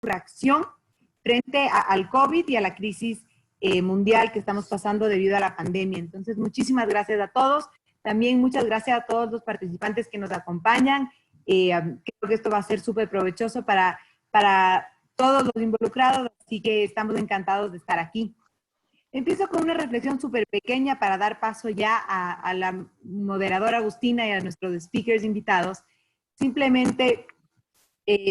reacción frente al COVID y a la crisis mundial que estamos pasando debido a la pandemia. Entonces, muchísimas gracias a todos. También muchas gracias a todos los participantes que nos acompañan. Creo que esto va a ser súper provechoso para todos los involucrados, así que estamos encantados de estar aquí. Empiezo con una reflexión súper pequeña para dar paso ya a la moderadora Agustina y a nuestros speakers invitados. Simplemente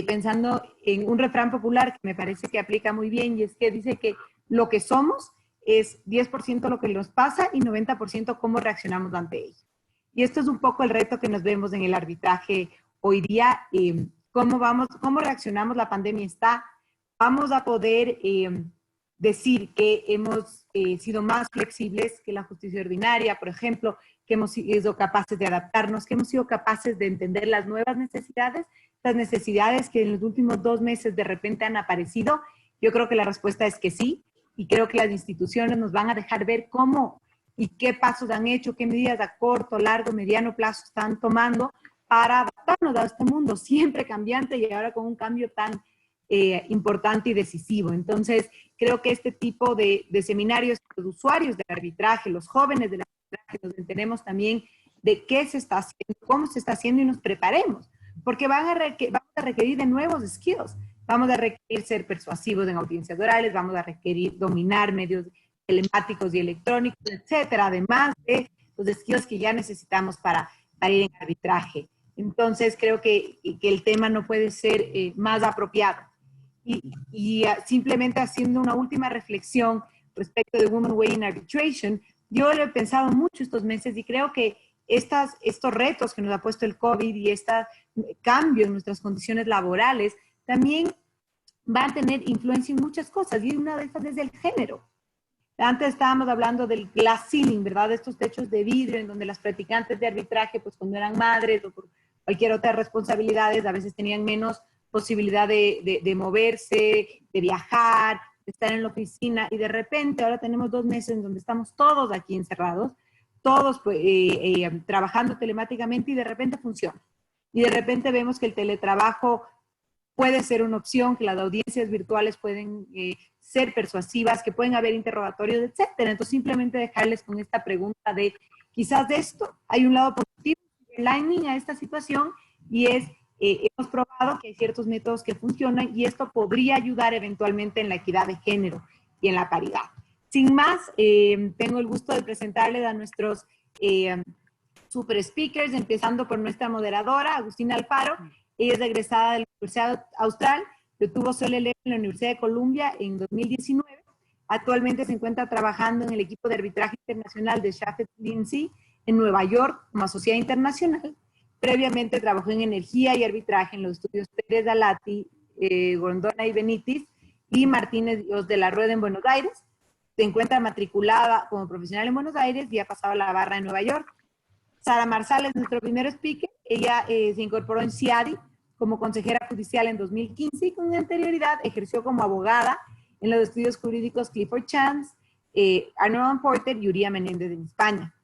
pensando en un refrán popular que me parece que aplica muy bien, y es que dice que lo que somos es 10% lo que nos pasa y 90% cómo reaccionamos ante ello. Y esto es un poco el reto que nos vemos en el arbitraje hoy día. ¿Cómo reaccionamos? La pandemia está. Vamos a poder decir que hemos sido más flexibles que la justicia ordinaria, por ejemplo, que hemos sido capaces de adaptarnos, que hemos sido capaces de entender las nuevas necesidades, las necesidades que en los últimos 2 meses de repente han aparecido. Yo creo que la respuesta es que sí, y creo que las instituciones nos van a dejar ver cómo y qué pasos han hecho, qué medidas a corto, largo, mediano plazo están tomando para adaptarnos a este mundo siempre cambiante y ahora con un cambio tan importante y decisivo. Entonces, creo que este tipo de seminarios, los usuarios del arbitraje, los jóvenes del arbitraje, nos enteremos también de qué se está haciendo, cómo se está haciendo y nos preparemos, porque vamos a requerir de nuevos skills. Vamos a requerir ser persuasivos en audiencias orales, vamos a requerir dominar medios telemáticos y electrónicos, etcétera, además de los skills que ya necesitamos para ir en arbitraje. Entonces, creo que el tema no puede ser más apropiado. Y simplemente haciendo una última reflexión respecto de Women Way in Arbitration, yo lo he pensado mucho estos meses y creo que estos retos que nos ha puesto el COVID y este cambio en nuestras condiciones laborales también van a tener influencia en muchas cosas, y una de estas es el género. Antes estábamos hablando del glass ceiling, ¿verdad? De estos techos de vidrio en donde las practicantes de arbitraje, pues cuando eran madres o por cualquier otra responsabilidades, a veces tenían menos posibilidad de moverse, de viajar, de estar en la oficina, y de repente ahora tenemos 2 meses en donde estamos todos aquí encerrados, todos pues, trabajando telemáticamente, y de repente funciona. Y de repente vemos que el teletrabajo puede ser una opción, que las audiencias virtuales pueden ser persuasivas, que pueden haber interrogatorios, etcétera. Entonces, simplemente dejarles con esta pregunta de, quizás de esto hay un lado positivo, el lining a esta situación, y es, hemos probado que hay ciertos métodos que funcionan, y esto podría ayudar eventualmente en la equidad de género y en la paridad. Sin más, tengo el gusto de presentarles a nuestros super speakers, empezando por nuestra moderadora, Agustina Alfaro. Ella es egresada de la Universidad Austral, obtuvo su LLM en la Universidad de Columbia en 2019. Actualmente se encuentra trabajando en el equipo de arbitraje internacional de Shaffer Lindsay en Nueva York como asociada internacional. Previamente trabajó en energía y arbitraje en los estudios Pérez Alati, Gondona y Benítez, y Martínez Dios de la Rueda en Buenos Aires. Se encuentra matriculada como profesional en Buenos Aires y ha pasado a la barra en Nueva York. Sara Marsal es nuestro primer speaker. Ella se incorporó en CIADI como consejera judicial en 2015 y con anterioridad ejerció como abogada en los estudios jurídicos Clifford Chance, Arnold Porter y Uría Menéndez en España.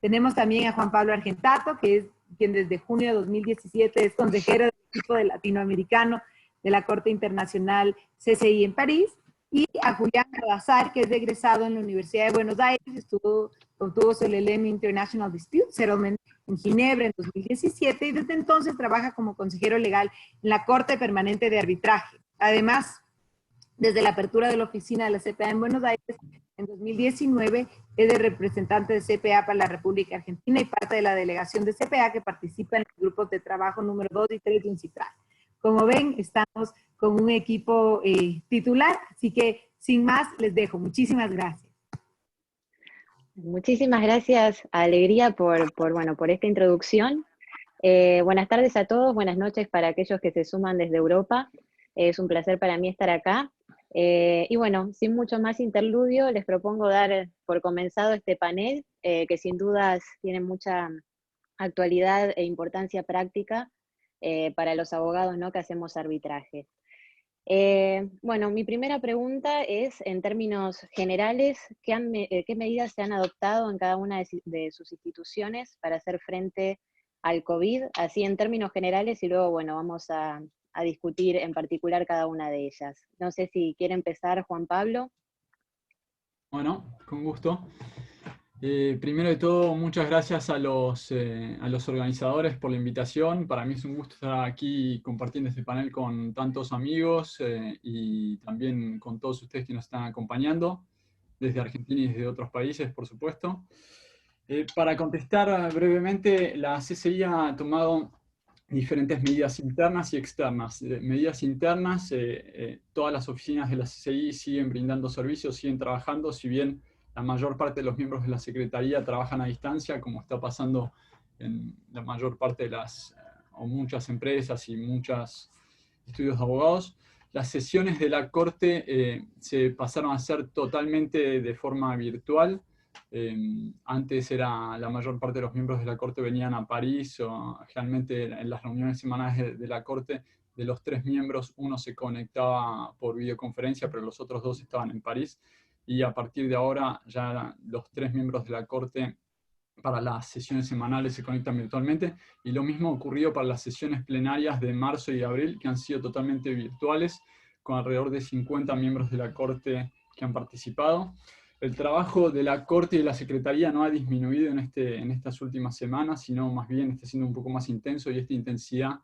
Tenemos también a Juan Pablo Argentato, que es quien desde junio de 2017 es consejero del equipo de latinoamericano de la Corte Internacional CCI en París, y a Julián Salazar, que es egresado en la Universidad de Buenos Aires, obtuvo su LLM International Dispute Settlement en Ginebra en 2017, y desde entonces trabaja como consejero legal en la Corte Permanente de Arbitraje. Además, desde la apertura de la oficina de la CPA en Buenos Aires en 2019, es el representante de CPA para la República Argentina y parte de la delegación de CPA que participa en los grupos de trabajo número 2 y 3 de UNCITRAL. Como ven, estamos con un equipo titular, así que sin más les dejo. Muchísimas gracias. Muchísimas gracias, Alegría, por esta introducción. Buenas tardes a todos, buenas noches para aquellos que se suman desde Europa. Es un placer para mí estar acá. Y bueno, sin mucho más interludio, les propongo dar por comenzado este panel, que sin dudas tiene mucha actualidad e importancia práctica para los abogados, ¿no?, que hacemos arbitraje. Bueno, mi primera pregunta es, en términos generales, ¿qué medidas se han adoptado en cada una de sus instituciones para hacer frente al COVID? Así en términos generales, y luego, bueno, vamos a a discutir en particular cada una de ellas. No sé si quiere empezar Juan Pablo. Bueno, con gusto. Primero de todo, muchas gracias a los organizadores por la invitación. Para mí es un gusto estar aquí compartiendo este panel con tantos amigos y también con todos ustedes que nos están acompañando, desde Argentina y desde otros países, por supuesto. Para contestar brevemente, la CCI ha tomado diferentes medidas internas y externas. Medidas internas, todas las oficinas de la CCI siguen brindando servicios, siguen trabajando, si bien la mayor parte de los miembros de la Secretaría trabajan a distancia, como está pasando en la mayor parte de o muchas empresas y muchos estudios de abogados. Las sesiones de la Corte se pasaron a hacer totalmente de forma virtual. Antes la mayor parte de los miembros de la Corte venían a París, o generalmente en las reuniones semanales de la Corte, de los 3 miembros, uno se conectaba por videoconferencia, pero los otros 2 estaban en París. Y a partir de ahora ya los 3 miembros de la Corte para las sesiones semanales se conectan virtualmente, y lo mismo ocurrió para las sesiones plenarias de marzo y abril, que han sido totalmente virtuales, con alrededor de 50 miembros de la Corte que han participado. El trabajo de la Corte y de la Secretaría no ha disminuido en estas últimas semanas, sino más bien está siendo un poco más intenso, y esta intensidad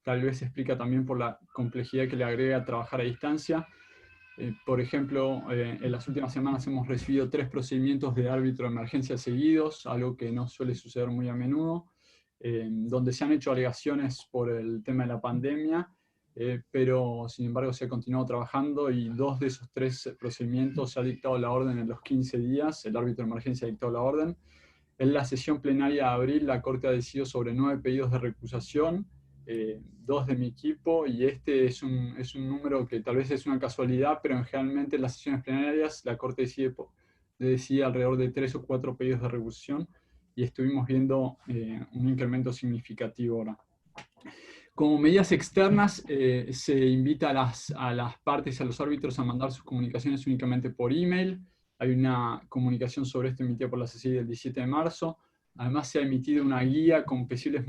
tal vez se explica también por la complejidad que le agrega trabajar a distancia. Por ejemplo, en las últimas semanas hemos recibido 3 procedimientos de árbitro de emergencia seguidos, algo que no suele suceder muy a menudo, donde se han hecho alegaciones por el tema de la pandemia, pero sin embargo se ha continuado trabajando, y 2 de esos 3 procedimientos se ha dictado la orden en los 15 días, el árbitro de emergencia ha dictado la orden. En la sesión plenaria de abril, la Corte ha decidido sobre 9 pedidos de recusación, 2 de mi equipo, y este es un número que tal vez es una casualidad, pero generalmente en las sesiones plenarias la Corte decide alrededor de 3 o 4 pedidos de recusación, y estuvimos viendo un incremento significativo ahora. Como medidas externas, se invita a las partes, a los árbitros, a mandar sus comunicaciones únicamente por email. Hay una comunicación sobre esto emitida por la CCI del 17 de marzo. Además, se ha emitido una guía con posibles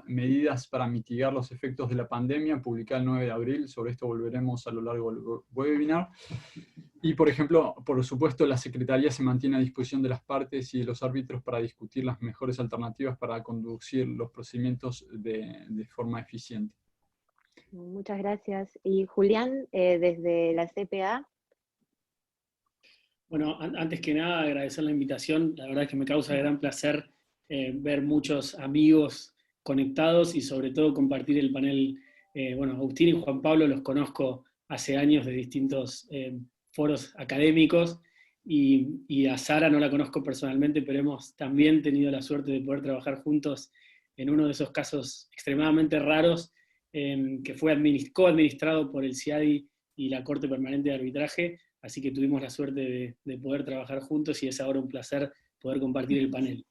medidas para mitigar los efectos de la pandemia, publicada el 9 de abril. Sobre esto volveremos a lo largo del webinar. Y, por ejemplo, por supuesto, la Secretaría se mantiene a disposición de las partes y de los árbitros para discutir las mejores alternativas para conducir los procedimientos de forma eficiente. Muchas gracias. Y Julián, desde la CPA. Bueno, antes que nada, agradecer la invitación. La verdad es que me causa gran placer ver muchos amigos conectados y sobre todo compartir el panel. Bueno, Agustín y Juan Pablo los conozco hace años de distintos foros académicos, y a Sara no la conozco personalmente, pero hemos también tenido la suerte de poder trabajar juntos en uno de esos casos extremadamente raros, que fue co-administrado por el CIADI y la Corte Permanente de Arbitraje, así que tuvimos la suerte de poder trabajar juntos, y es ahora un placer poder compartir el panel.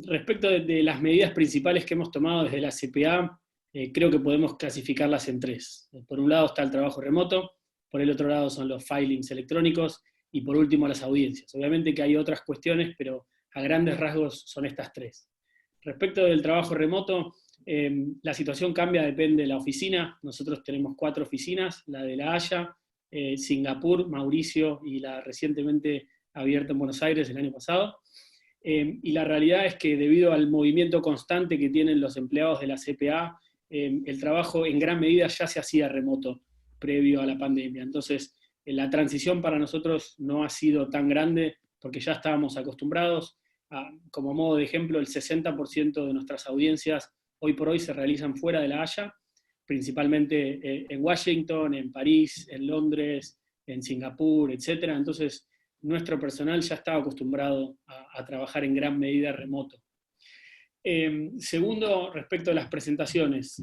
Respecto de las medidas principales que hemos tomado desde la CPA, creo que podemos clasificarlas en 3. Por un lado está el trabajo remoto, por el otro lado son los filings electrónicos, y por último las audiencias. Obviamente que hay otras cuestiones, pero a grandes rasgos son estas 3. Respecto del trabajo remoto, la situación cambia, depende de la oficina. Nosotros tenemos 4 oficinas, la de La Haya, Singapur, Mauricio y la recientemente abierta en Buenos Aires el año pasado. Y la realidad es que debido al movimiento constante que tienen los empleados de la CPA, el trabajo en gran medida ya se hacía remoto previo a la pandemia. Entonces, la transición para nosotros no ha sido tan grande porque ya estábamos acostumbrados. Como modo de ejemplo, el 60% de nuestras audiencias hoy por hoy se realizan fuera de La Haya, principalmente en Washington, en París, en Londres, en Singapur, etc. Entonces, nuestro personal ya estaba acostumbrado a trabajar en gran medida remoto. Segundo, respecto a las presentaciones.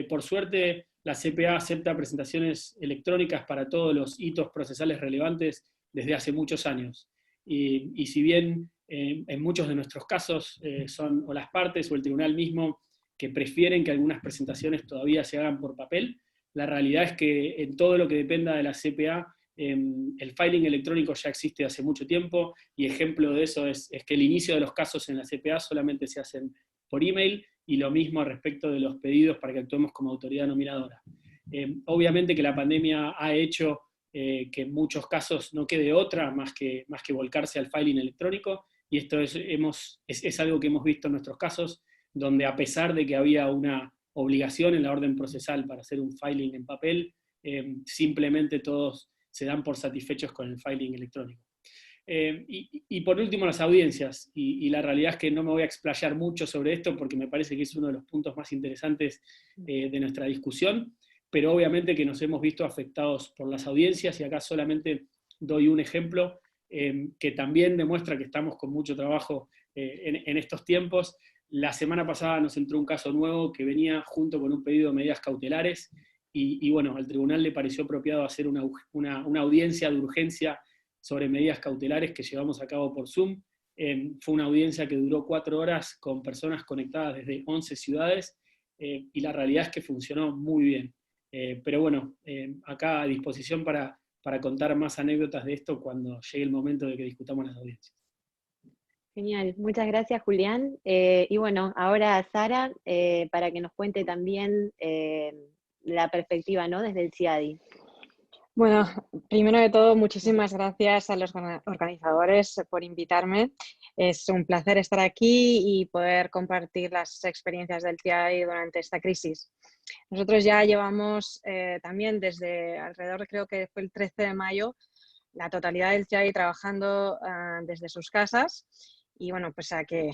Por suerte, la CPA acepta presentaciones electrónicas para todos los hitos procesales relevantes desde hace muchos años. Y si bien en muchos de nuestros casos son o las partes o el tribunal mismo que prefieren que algunas presentaciones todavía se hagan por papel, la realidad es que en todo lo que dependa de la CPA, el filing electrónico ya existe hace mucho tiempo, y ejemplo de eso es que el inicio de los casos en la CPA solamente se hacen por email, y lo mismo respecto de los pedidos para que actuemos como autoridad nominadora. Obviamente que la pandemia ha hecho que en muchos casos no quede otra más que volcarse al filing electrónico, y esto es algo que hemos visto en nuestros casos, donde a pesar de que había una obligación en la orden procesal para hacer un filing en papel, simplemente todos se dan por satisfechos con el filing electrónico. Y por último, las audiencias, y la realidad es que no me voy a explayar mucho sobre esto porque me parece que es uno de los puntos más interesantes de nuestra discusión, pero obviamente que nos hemos visto afectados por las audiencias, y acá solamente doy un ejemplo que también demuestra que estamos con mucho trabajo en estos tiempos. La semana pasada nos entró un caso nuevo que venía junto con un pedido de medidas cautelares, y bueno, al tribunal le pareció apropiado hacer una audiencia de urgencia sobre medidas cautelares que llevamos a cabo por Zoom. Fue una audiencia que duró 4 horas con personas conectadas desde 11 ciudades, y la realidad es que funcionó muy bien. Pero bueno, acá a disposición para contar más anécdotas de esto cuando llegue el momento de que discutamos las audiencias. Genial, muchas gracias, Julián. Y bueno, ahora Sara, para que nos cuente también la perspectiva, ¿no?, desde el CIADI. Bueno, primero de todo, muchísimas gracias a los organizadores por invitarme. Es un placer estar aquí y poder compartir las experiencias del CIADI durante esta crisis. Nosotros ya llevamos también desde alrededor, creo que fue el 13 de mayo, la totalidad del CIADI trabajando desde sus casas. Y bueno, pues a que,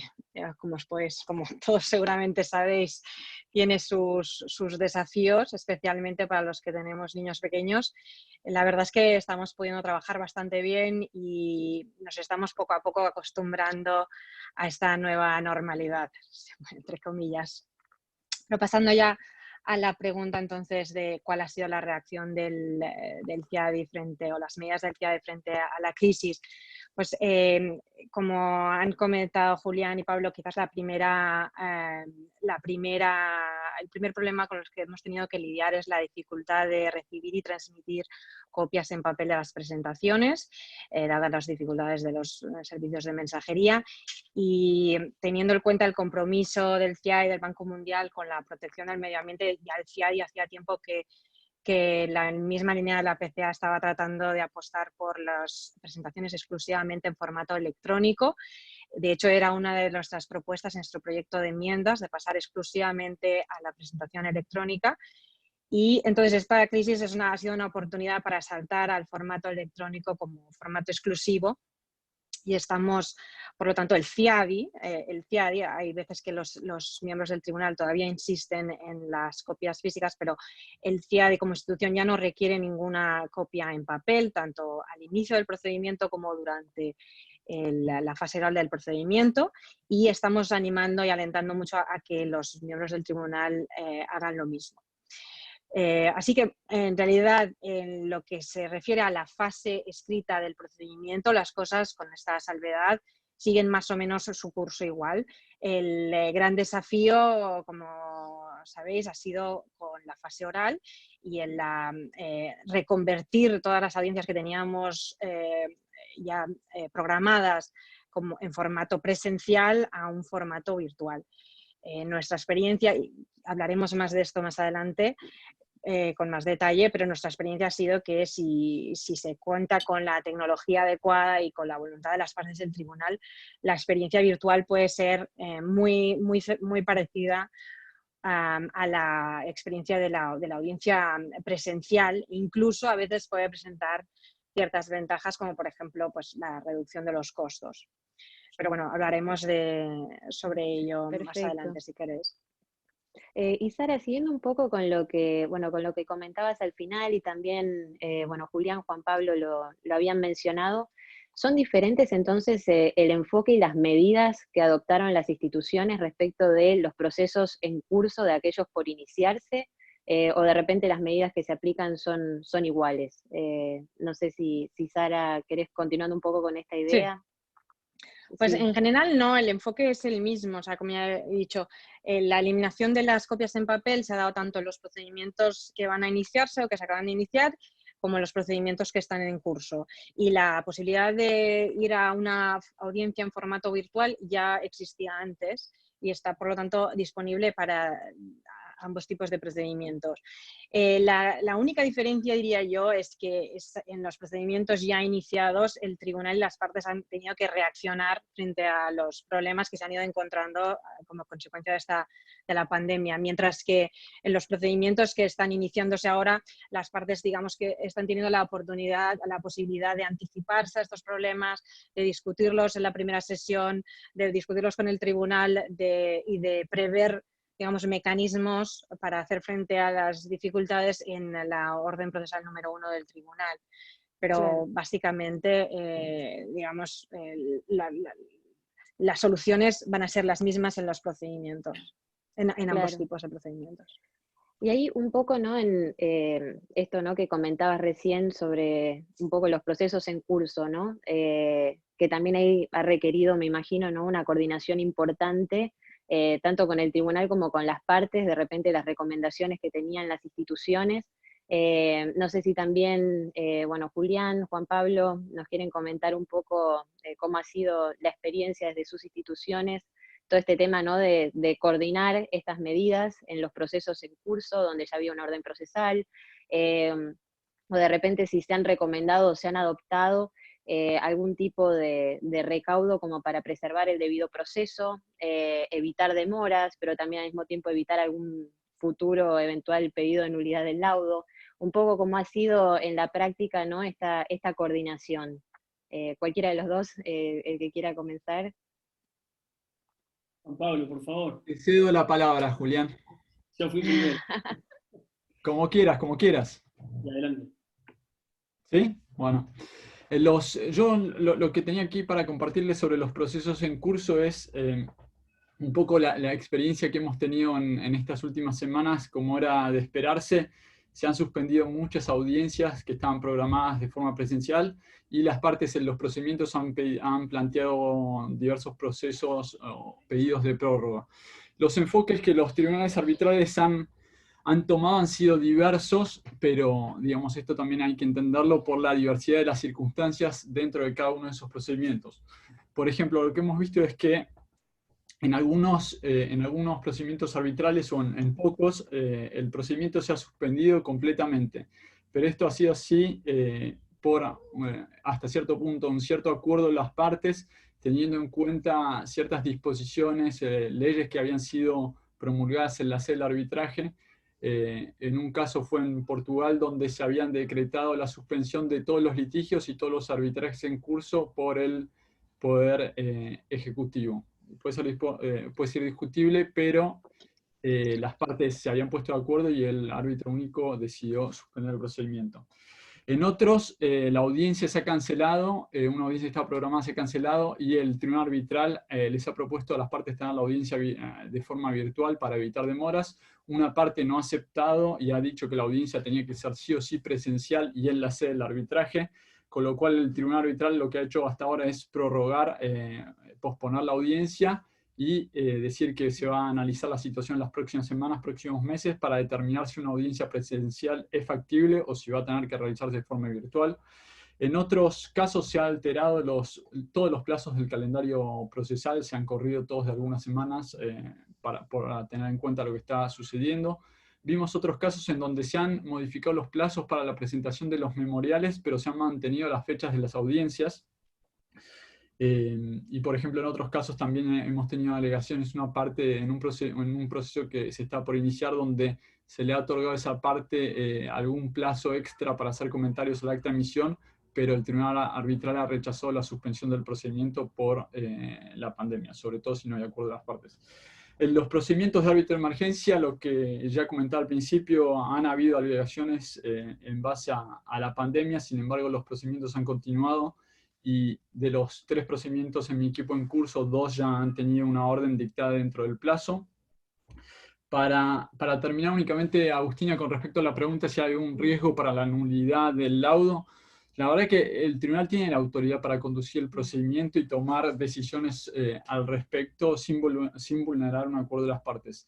como todos seguramente sabéis, tiene sus desafíos, especialmente para los que tenemos niños pequeños. La verdad es que estamos pudiendo trabajar bastante bien y nos estamos poco a poco acostumbrando a esta nueva normalidad, entre comillas. Pero pasando ya a la pregunta entonces de cuál ha sido la reacción del CIADI o las medidas del CIADI frente a la crisis. Pues como han comentado Julián y Pablo, quizás el primer problema con los que hemos tenido que lidiar es la dificultad de recibir y transmitir copias en papel de las presentaciones, dadas las dificultades de los servicios de mensajería, y teniendo en cuenta el compromiso del CIADI y del Banco Mundial con la protección del medio ambiente. Ya el CIADI hacía tiempo que la misma línea de la PCA estaba tratando de apostar por las presentaciones exclusivamente en formato electrónico. De hecho, era una de nuestras propuestas en nuestro proyecto de enmiendas, de pasar exclusivamente a la presentación electrónica. Y entonces esta crisis ha sido una oportunidad para saltar al formato electrónico como formato exclusivo. Y estamos, por lo tanto, el CIADI, hay veces que los miembros del tribunal todavía insisten en las copias físicas, pero el CIADI como institución ya no requiere ninguna copia en papel, tanto al inicio del procedimiento como durante la fase oral del procedimiento, y estamos animando y alentando mucho a que los miembros del tribunal hagan lo mismo. Así que, en realidad, en lo que se refiere a la fase escrita del procedimiento, las cosas, con esta salvedad, siguen más o menos su curso igual. El gran desafío, como sabéis, ha sido con la fase oral y en reconvertir todas las audiencias que teníamos ya programadas en formato presencial a un formato virtual. Nuestra experiencia, y hablaremos más de esto más adelante con más detalle, pero nuestra experiencia ha sido que si se cuenta con la tecnología adecuada y con la voluntad de las partes del tribunal, la experiencia virtual puede ser muy parecida a la experiencia de la audiencia presencial. Incluso a veces puede presentar ciertas ventajas, como por ejemplo pues, la reducción de los costos. Pero bueno, hablaremos sobre ello más adelante, si queréis. Y Sara, siguiendo un poco con lo que comentabas al final, y también, Julián, Juan Pablo lo habían mencionado, ¿son diferentes entonces el enfoque y las medidas que adoptaron las instituciones respecto de los procesos en curso de aquellos por iniciarse? ¿O de repente las medidas que se aplican son iguales? No sé si Sara, ¿querés continuando un poco con esta idea? Sí. Pues sí. En general no, el enfoque es el mismo. O sea, como ya he dicho, la eliminación de las copias en papel se ha dado tanto en los procedimientos que van a iniciarse o que se acaban de iniciar, como en los procedimientos que están en curso. Y la posibilidad de ir a una audiencia en formato virtual ya existía antes, y está, por lo tanto, disponible para ambos tipos de procedimientos. La única diferencia, diría yo, es que en los procedimientos ya iniciados, el tribunal y las partes han tenido que reaccionar frente a los problemas que se han ido encontrando como consecuencia de la pandemia, mientras que en los procedimientos que están iniciándose ahora, las partes, digamos, que están teniendo la posibilidad de anticiparse a estos problemas, de discutirlos en la primera sesión, de discutirlos con el tribunal y de prever, digamos, mecanismos para hacer frente a las dificultades en la orden procesal número 1 del tribunal. Pero claro, básicamente, digamos, las soluciones van a ser las mismas en los procedimientos, en ambos tipos de procedimientos. Y ahí un poco, ¿no? En esto, ¿no?, que comentabas recién sobre un poco los procesos en curso, ¿no? Que también ahí ha requerido, me imagino, ¿no?, una coordinación importante, tanto con el tribunal como con las partes, de repente las recomendaciones que tenían las instituciones. No sé si también, bueno, Julián, Juan Pablo, nos quieren comentar un poco cómo ha sido la experiencia desde sus instituciones, todo este tema, ¿no?, de coordinar estas medidas en los procesos en curso, donde ya había una orden procesal, o de repente si se han recomendado o se han adoptado algún tipo de recaudo como para preservar el debido proceso, evitar demoras, pero también al mismo tiempo evitar algún futuro eventual pedido de nulidad del laudo, un poco cómo ha sido en la práctica, ¿no?, esta coordinación. Cualquiera de los dos, el que quiera comenzar. Juan Pablo, por favor. Te cedo la palabra, Julián. Yo fui primero. Como quieras, como quieras. Y adelante. ¿Sí? Bueno. Yo lo que tenía aquí para compartirles sobre los procesos en curso es un poco la experiencia que hemos tenido en estas últimas semanas. Como era de esperarse, se han suspendido muchas audiencias que estaban programadas de forma presencial y las partes en los procedimientos han planteado diversos procesos o pedidos de prórroga. Los enfoques que los tribunales arbitrales han tomado han sido diversos, pero digamos, esto también hay que entenderlo por la diversidad de las circunstancias dentro de cada uno de esos procedimientos. Por ejemplo, lo que hemos visto es que en algunos procedimientos arbitrales o en pocos, el procedimiento se ha suspendido completamente, pero esto ha sido así por hasta cierto punto un cierto acuerdo de las partes, teniendo en cuenta ciertas disposiciones, leyes que habían sido promulgadas en la sede del arbitraje. En un caso fue en Portugal, donde se habían decretado la suspensión de todos los litigios y todos los arbitrajes en curso por el Poder Ejecutivo. Puede ser discutible, pero las partes se habían puesto de acuerdo y el árbitro único decidió suspender el procedimiento. En otros, la audiencia se ha cancelado, una audiencia está programada, se ha cancelado, y el tribunal arbitral les ha propuesto a las partes tener la audiencia de forma virtual para evitar demoras. Una parte no ha aceptado y ha dicho que la audiencia tenía que ser sí o sí presencial y en la sede del arbitraje, con lo cual el tribunal arbitral lo que ha hecho hasta ahora es prorrogar, posponer la audiencia y decir que se va a analizar la situación en las próximas semanas, próximos meses, para determinar si una audiencia presencial es factible o si va a tener que realizarse de forma virtual. En otros casos se han alterado todos los plazos del calendario procesal, se han corrido todos de algunas semanas para tener en cuenta lo que está sucediendo. Vimos otros casos en donde se han modificado los plazos para la presentación de los memoriales, pero se han mantenido las fechas de las audiencias. Y por ejemplo, en otros casos también hemos tenido alegaciones, una parte en un proceso que se está por iniciar, donde se le ha otorgado a esa parte algún plazo extra para hacer comentarios al acta de emisión, pero el tribunal arbitral ha rechazado la suspensión del procedimiento por la pandemia, sobre todo si no hay acuerdo de las partes. En los procedimientos de árbitro de emergencia, lo que ya comentaba al principio, han habido alegaciones en base a la pandemia, sin embargo los procedimientos han continuado, y de los 3 procedimientos en mi equipo en curso, 2 ya han tenido una orden dictada dentro del plazo. Para terminar únicamente, Agustina, con respecto a la pregunta si hay un riesgo para la nulidad del laudo, la verdad es que el tribunal tiene la autoridad para conducir el procedimiento y tomar decisiones al respecto sin vulnerar un acuerdo de las partes.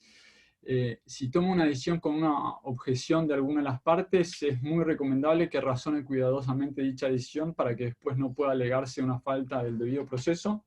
Si toma una decisión con una objeción de alguna de las partes, es muy recomendable que razone cuidadosamente dicha decisión para que después no pueda alegarse una falta del debido proceso.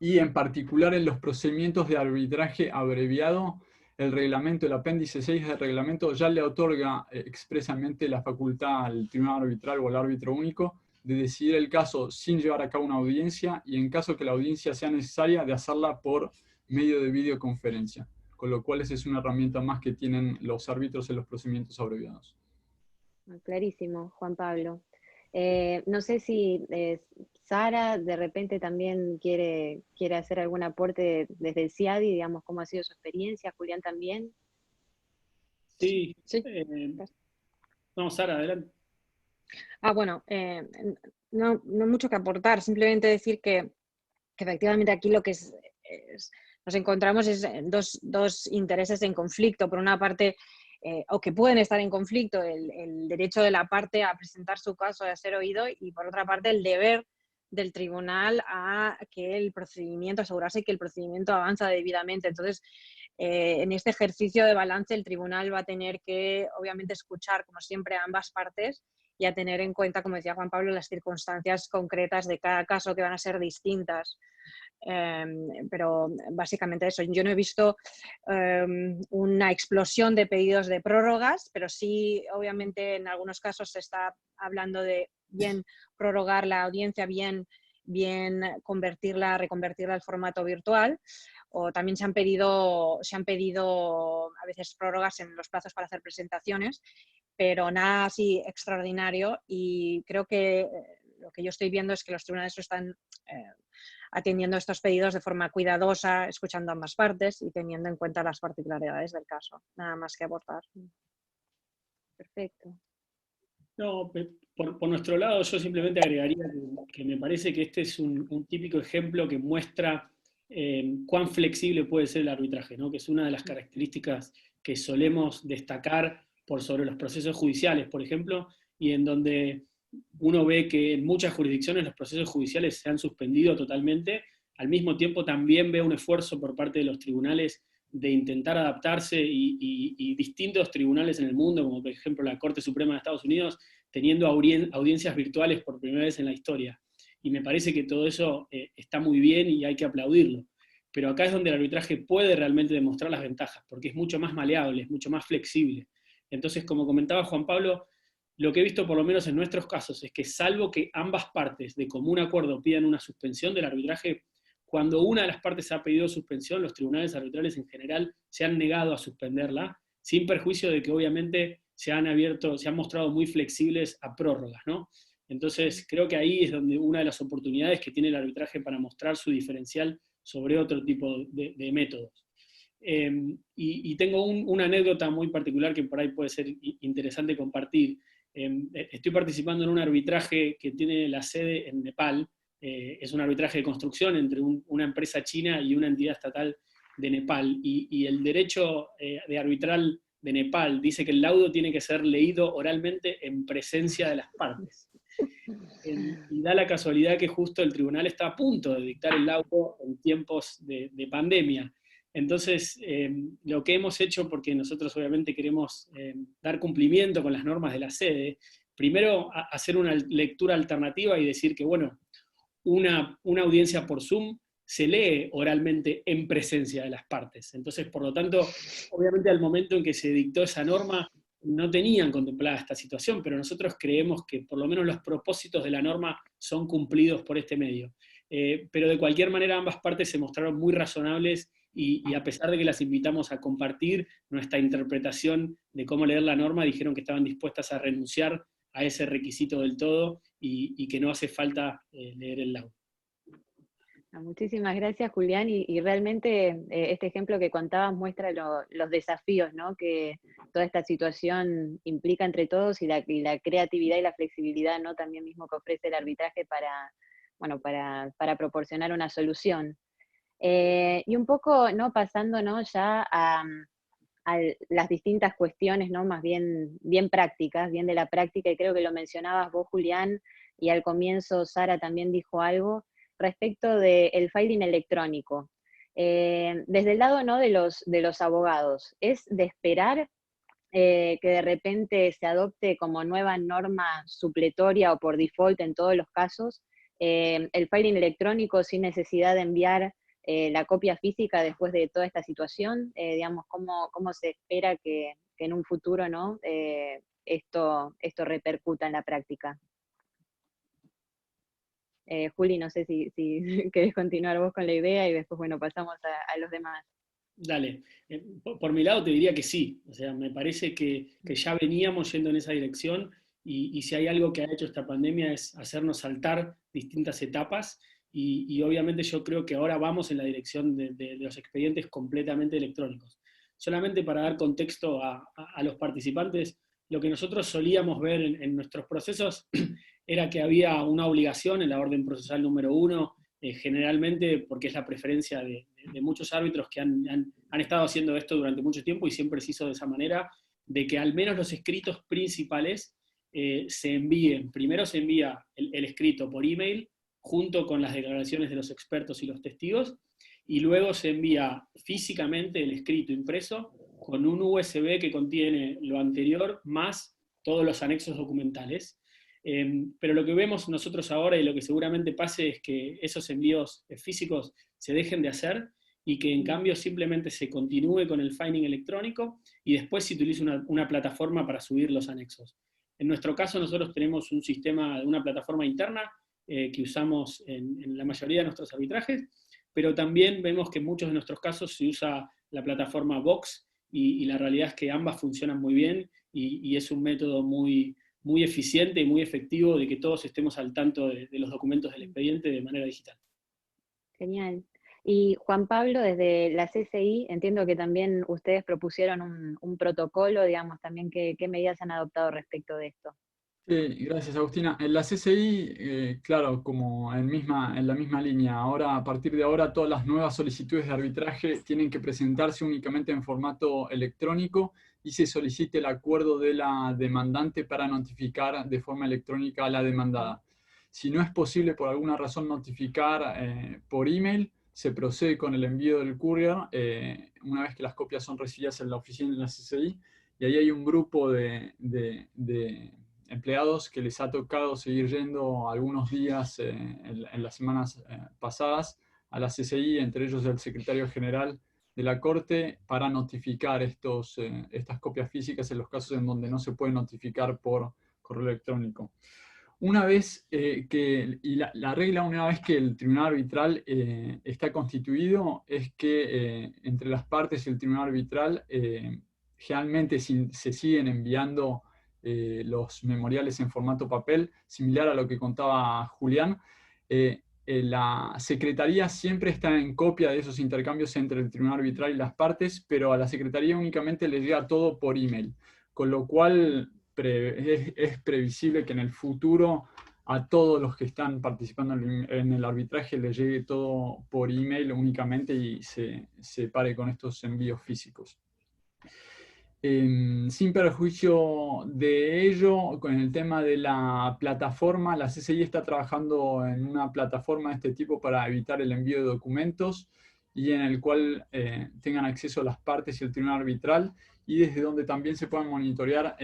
y en particular en los procedimientos de arbitraje abreviado, el reglamento, el apéndice 6 del reglamento ya le otorga expresamente la facultad al tribunal arbitral o al árbitro único de decidir el caso sin llevar a cabo una audiencia y en caso que la audiencia sea necesaria de hacerla por medio de videoconferencia, con lo cual esa es una herramienta más que tienen los árbitros en los procedimientos abreviados. Clarísimo, Juan Pablo. No sé si Sara de repente también quiere hacer algún aporte desde el CIADI, digamos, cómo ha sido su experiencia, Julián también. Sí. Sí. Vamos, Sara, adelante. Bueno, no mucho que aportar, simplemente decir que efectivamente aquí lo que nos encontramos es dos intereses en conflicto. Por una parte, o que pueden estar en conflicto, el derecho de la parte a presentar su caso, a ser oído, y por otra parte el deber del tribunal a que el procedimiento, asegurarse que el procedimiento avanza debidamente. Entonces, en este ejercicio de balance el tribunal va a tener que, obviamente, escuchar, como siempre, a ambas partes y a tener en cuenta, como decía Juan Pablo, las circunstancias concretas de cada caso, que van a ser distintas. Pero básicamente eso. Yo no he visto una explosión de pedidos de prórrogas, pero sí, obviamente, en algunos casos se está hablando de bien prorrogar la audiencia, bien reconvertirla al formato virtual, o también se han pedido a veces prórrogas en los plazos para hacer presentaciones, pero nada así extraordinario, y creo que lo que yo estoy viendo es que los tribunales están atendiendo estos pedidos de forma cuidadosa, escuchando a ambas partes y teniendo en cuenta las particularidades del caso. Nada más que aportar. Perfecto. No, por nuestro lado yo simplemente agregaría que me parece que este es un típico ejemplo que muestra cuán flexible puede ser el arbitraje, ¿no? Que es una de las características que solemos destacar por sobre los procesos judiciales, por ejemplo, y en donde uno ve que en muchas jurisdicciones los procesos judiciales se han suspendido totalmente, al mismo tiempo también ve un esfuerzo por parte de los tribunales de intentar adaptarse y distintos tribunales en el mundo, como por ejemplo la Corte Suprema de Estados Unidos, teniendo audiencias virtuales por primera vez en la historia. Y me parece que todo eso está muy bien y hay que aplaudirlo. Pero acá es donde el arbitraje puede realmente demostrar las ventajas, porque es mucho más maleable, es mucho más flexible. Entonces, como comentaba Juan Pablo, lo que he visto por lo menos en nuestros casos es que salvo que ambas partes de común acuerdo pidan una suspensión del arbitraje, cuando una de las partes ha pedido suspensión, los tribunales arbitrales en general se han negado a suspenderla, sin perjuicio de que obviamente se han mostrado muy flexibles a prórrogas, ¿no? Entonces creo que ahí es donde una de las oportunidades que tiene el arbitraje para mostrar su diferencial sobre otro tipo de métodos. Y tengo una anécdota muy particular que por ahí puede ser interesante compartir. Estoy participando en un arbitraje que tiene la sede en Nepal. Es un arbitraje de construcción entre una empresa china y una entidad estatal de Nepal. Y el derecho de arbitral de Nepal dice que el laudo tiene que ser leído oralmente en presencia de las partes. Y da la casualidad que justo el tribunal está a punto de dictar el laudo en tiempos de pandemia. Entonces, lo que hemos hecho, porque nosotros obviamente queremos dar cumplimiento con las normas de la sede, primero hacer una lectura alternativa y decir que, bueno, una audiencia por Zoom se lee oralmente en presencia de las partes. Entonces, por lo tanto, obviamente al momento en que se dictó esa norma, no tenían contemplada esta situación, pero nosotros creemos que por lo menos los propósitos de la norma son cumplidos por este medio. Pero de cualquier manera ambas partes se mostraron muy razonables y a pesar de que las invitamos a compartir nuestra interpretación de cómo leer la norma, dijeron que estaban dispuestas a renunciar a ese requisito del todo y que no hace falta leer el laudo. Muchísimas gracias, Julián, y realmente este ejemplo que contabas muestra los desafíos, ¿no?, que toda esta situación implica entre todos y la creatividad y la flexibilidad, ¿no?, también mismo que ofrece el arbitraje para proporcionar una solución. Y un poco, ¿no?, pasando, ¿no?, ya a las distintas cuestiones, ¿no?, más bien prácticas, bien de la práctica, y creo que lo mencionabas vos, Julián, y al comienzo Sara también dijo algo respecto del filing electrónico. Desde el lado, ¿no?, de los abogados, ¿es de esperar que de repente se adopte como nueva norma supletoria o por default en todos los casos el filing electrónico sin necesidad de enviar la copia física después de toda esta situación? Digamos, ¿cómo se espera que en un futuro, ¿no? Esto repercuta en la práctica? Juli, no sé si querés continuar vos con la idea y después, bueno, pasamos a los demás. Dale. Por mi lado te diría que sí. O sea, me parece que ya veníamos yendo en esa dirección y si hay algo que ha hecho esta pandemia es hacernos saltar distintas etapas y obviamente yo creo que ahora vamos en la dirección de los expedientes completamente electrónicos. Solamente para dar contexto a los participantes, lo que nosotros solíamos ver en nuestros procesos era que había una obligación en la orden procesal número 1, generalmente porque es la preferencia de muchos árbitros que han estado haciendo esto durante mucho tiempo y siempre se hizo de esa manera, de que al menos los escritos principales se envíen. Primero se envía el escrito por email, junto con las declaraciones de los expertos y los testigos, y luego se envía físicamente el escrito impreso con un USB que contiene lo anterior más todos los anexos documentales. Pero lo que vemos nosotros ahora y lo que seguramente pase es que esos envíos físicos se dejen de hacer y que en cambio simplemente se continúe con el filing electrónico y después se utilice una plataforma para subir los anexos. En nuestro caso nosotros tenemos un sistema, una plataforma interna que usamos en la mayoría de nuestros arbitrajes, pero también vemos que en muchos de nuestros casos se usa la plataforma Box y la realidad es que ambas funcionan muy bien y es un método muy eficiente y muy efectivo de que todos estemos al tanto de los documentos del expediente de manera digital. Genial. Y Juan Pablo, desde la CCI, entiendo que también ustedes propusieron un protocolo, digamos, también qué medidas han adoptado respecto de esto. Sí, gracias Agustina. En la CCI, claro, como en la misma línea, ahora, a partir de ahora, todas las nuevas solicitudes de arbitraje tienen que presentarse únicamente en formato electrónico y se solicite el acuerdo de la demandante para notificar de forma electrónica a la demandada. Si no es posible por alguna razón notificar por email, se procede con el envío del courier una vez que las copias son recibidas en la oficina de la CCI, y ahí hay un grupo de empleados que les ha tocado seguir yendo algunos días en las semanas pasadas a la CCI, entre ellos el secretario general de la Corte, para notificar estas copias físicas en los casos en donde no se puede notificar por correo electrónico. Una vez la regla, una vez que el tribunal arbitral está constituido, es que entre las partes y el tribunal arbitral generalmente se siguen enviando los memoriales en formato papel, similar a lo que contaba Julián. La Secretaría siempre está en copia de esos intercambios entre el tribunal arbitral y las partes, pero a la Secretaría únicamente le llega todo por email, con lo cual es previsible que en el futuro a todos los que están participando en el arbitraje les llegue todo por email únicamente y se pare con estos envíos físicos. Sin perjuicio de ello, con el tema de la plataforma, la CCI está trabajando en una plataforma de este tipo para evitar el envío de documentos y en el cual tengan acceso las partes y el tribunal arbitral, y desde donde también se puedan monitorear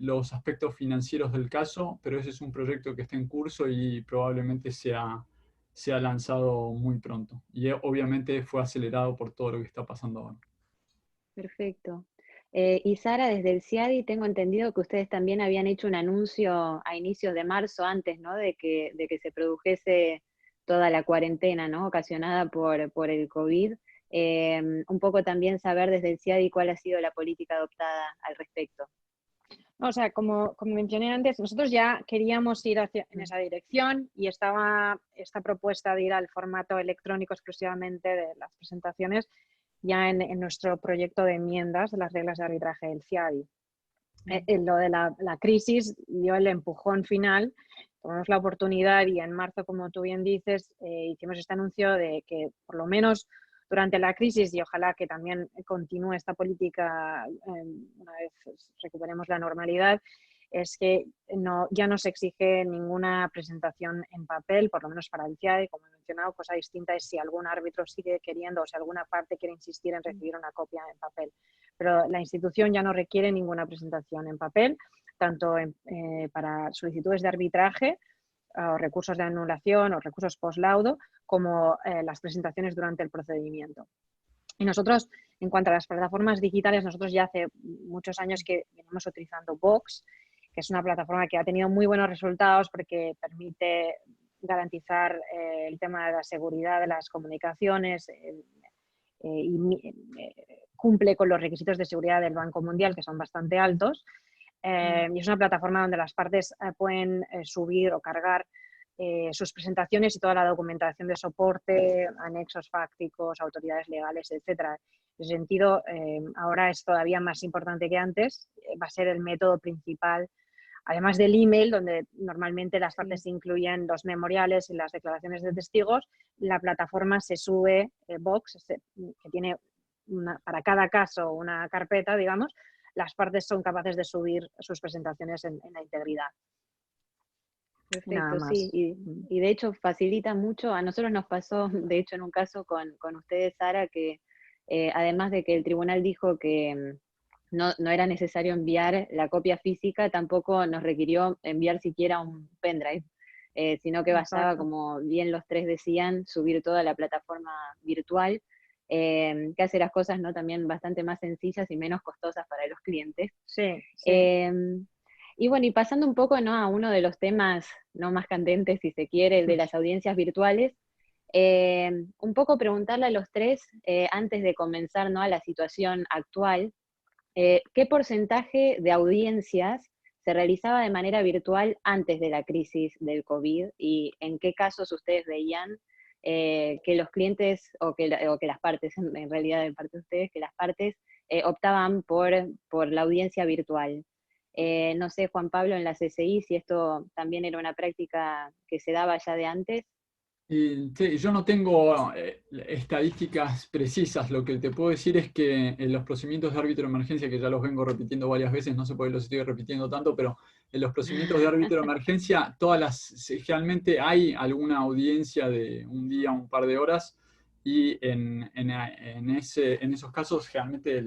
los aspectos financieros del caso, pero ese es un proyecto que está en curso y probablemente sea lanzado muy pronto. Y obviamente fue acelerado por todo lo que está pasando ahora. Perfecto. Y Sara, desde el CIADI tengo entendido que ustedes también habían hecho un anuncio a inicios de marzo, antes, ¿no?, de que se produjese toda la cuarentena, ¿no?, ocasionada por el COVID. Un poco también saber desde el CIADI cuál ha sido la política adoptada al respecto. O sea, como mencioné antes, nosotros ya queríamos ir en esa dirección y estaba esta propuesta de ir al formato electrónico exclusivamente de las presentaciones ya en nuestro proyecto de enmiendas de las reglas de arbitraje del CIADI. Lo de la crisis dio el empujón final, tomamos la oportunidad y en marzo, como tú bien dices, hicimos este anuncio de que por lo menos durante la crisis, y ojalá que también continúe esta política una vez recuperemos la normalidad, es que ya no se exige ninguna presentación en papel, por lo menos para el CIADI. Como he mencionado, cosa distinta es si algún árbitro sigue queriendo o si alguna parte quiere insistir en recibir una copia en papel. Pero la institución ya no requiere ninguna presentación en papel, tanto para solicitudes de arbitraje o recursos de anulación o recursos post-laudo, como las presentaciones durante el procedimiento. Y nosotros, en cuanto a las plataformas digitales, nosotros ya hace muchos años que venimos utilizando Box, que es una plataforma que ha tenido muy buenos resultados porque permite garantizar el tema de la seguridad de las comunicaciones y cumple con los requisitos de seguridad del Banco Mundial, que son bastante altos. Y es una plataforma donde las partes pueden subir o cargar sus presentaciones y toda la documentación de soporte, anexos fácticos, autoridades legales, etcétera. En ese sentido, ahora es todavía más importante que antes, va a ser el método principal, además del email, donde normalmente las partes incluyen los memoriales y las declaraciones de testigos. La plataforma se sube, Box, que tiene para cada caso una carpeta, digamos, las partes son capaces de subir sus presentaciones en la integridad. Perfecto, sí, y de hecho facilita mucho. A nosotros nos pasó, de hecho, en un caso con ustedes, Sara, que además de que el tribunal dijo que no era necesario enviar la copia física, tampoco nos requirió enviar siquiera un pendrive, sino que bastaba, como bien los tres decían, subir toda la plataforma virtual, que hace las cosas, ¿no?, también bastante más sencillas y menos costosas para los clientes. Sí. Y bueno, y pasando un poco, ¿no?, a uno de los temas no más candentes, si se quiere, el de las audiencias virtuales, un poco preguntarle a los tres, antes de comenzar, ¿no?, a la situación actual, ¿qué porcentaje de audiencias se realizaba de manera virtual antes de la crisis del COVID? ¿Y en qué casos ustedes veían que los clientes, o que las partes, en realidad de parte de ustedes, que las partes optaban por la audiencia virtual? No sé, Juan Pablo, en la CCI, si esto también era una práctica que se daba ya de antes. Sí, yo no tengo estadísticas precisas. Lo que te puedo decir es que en los procedimientos de árbitro de emergencia, que ya los vengo repitiendo varias veces, no sé por qué los estoy repitiendo tanto, pero en los procedimientos de árbitro de emergencia, generalmente hay alguna audiencia de un día, un par de horas, y en esos casos generalmente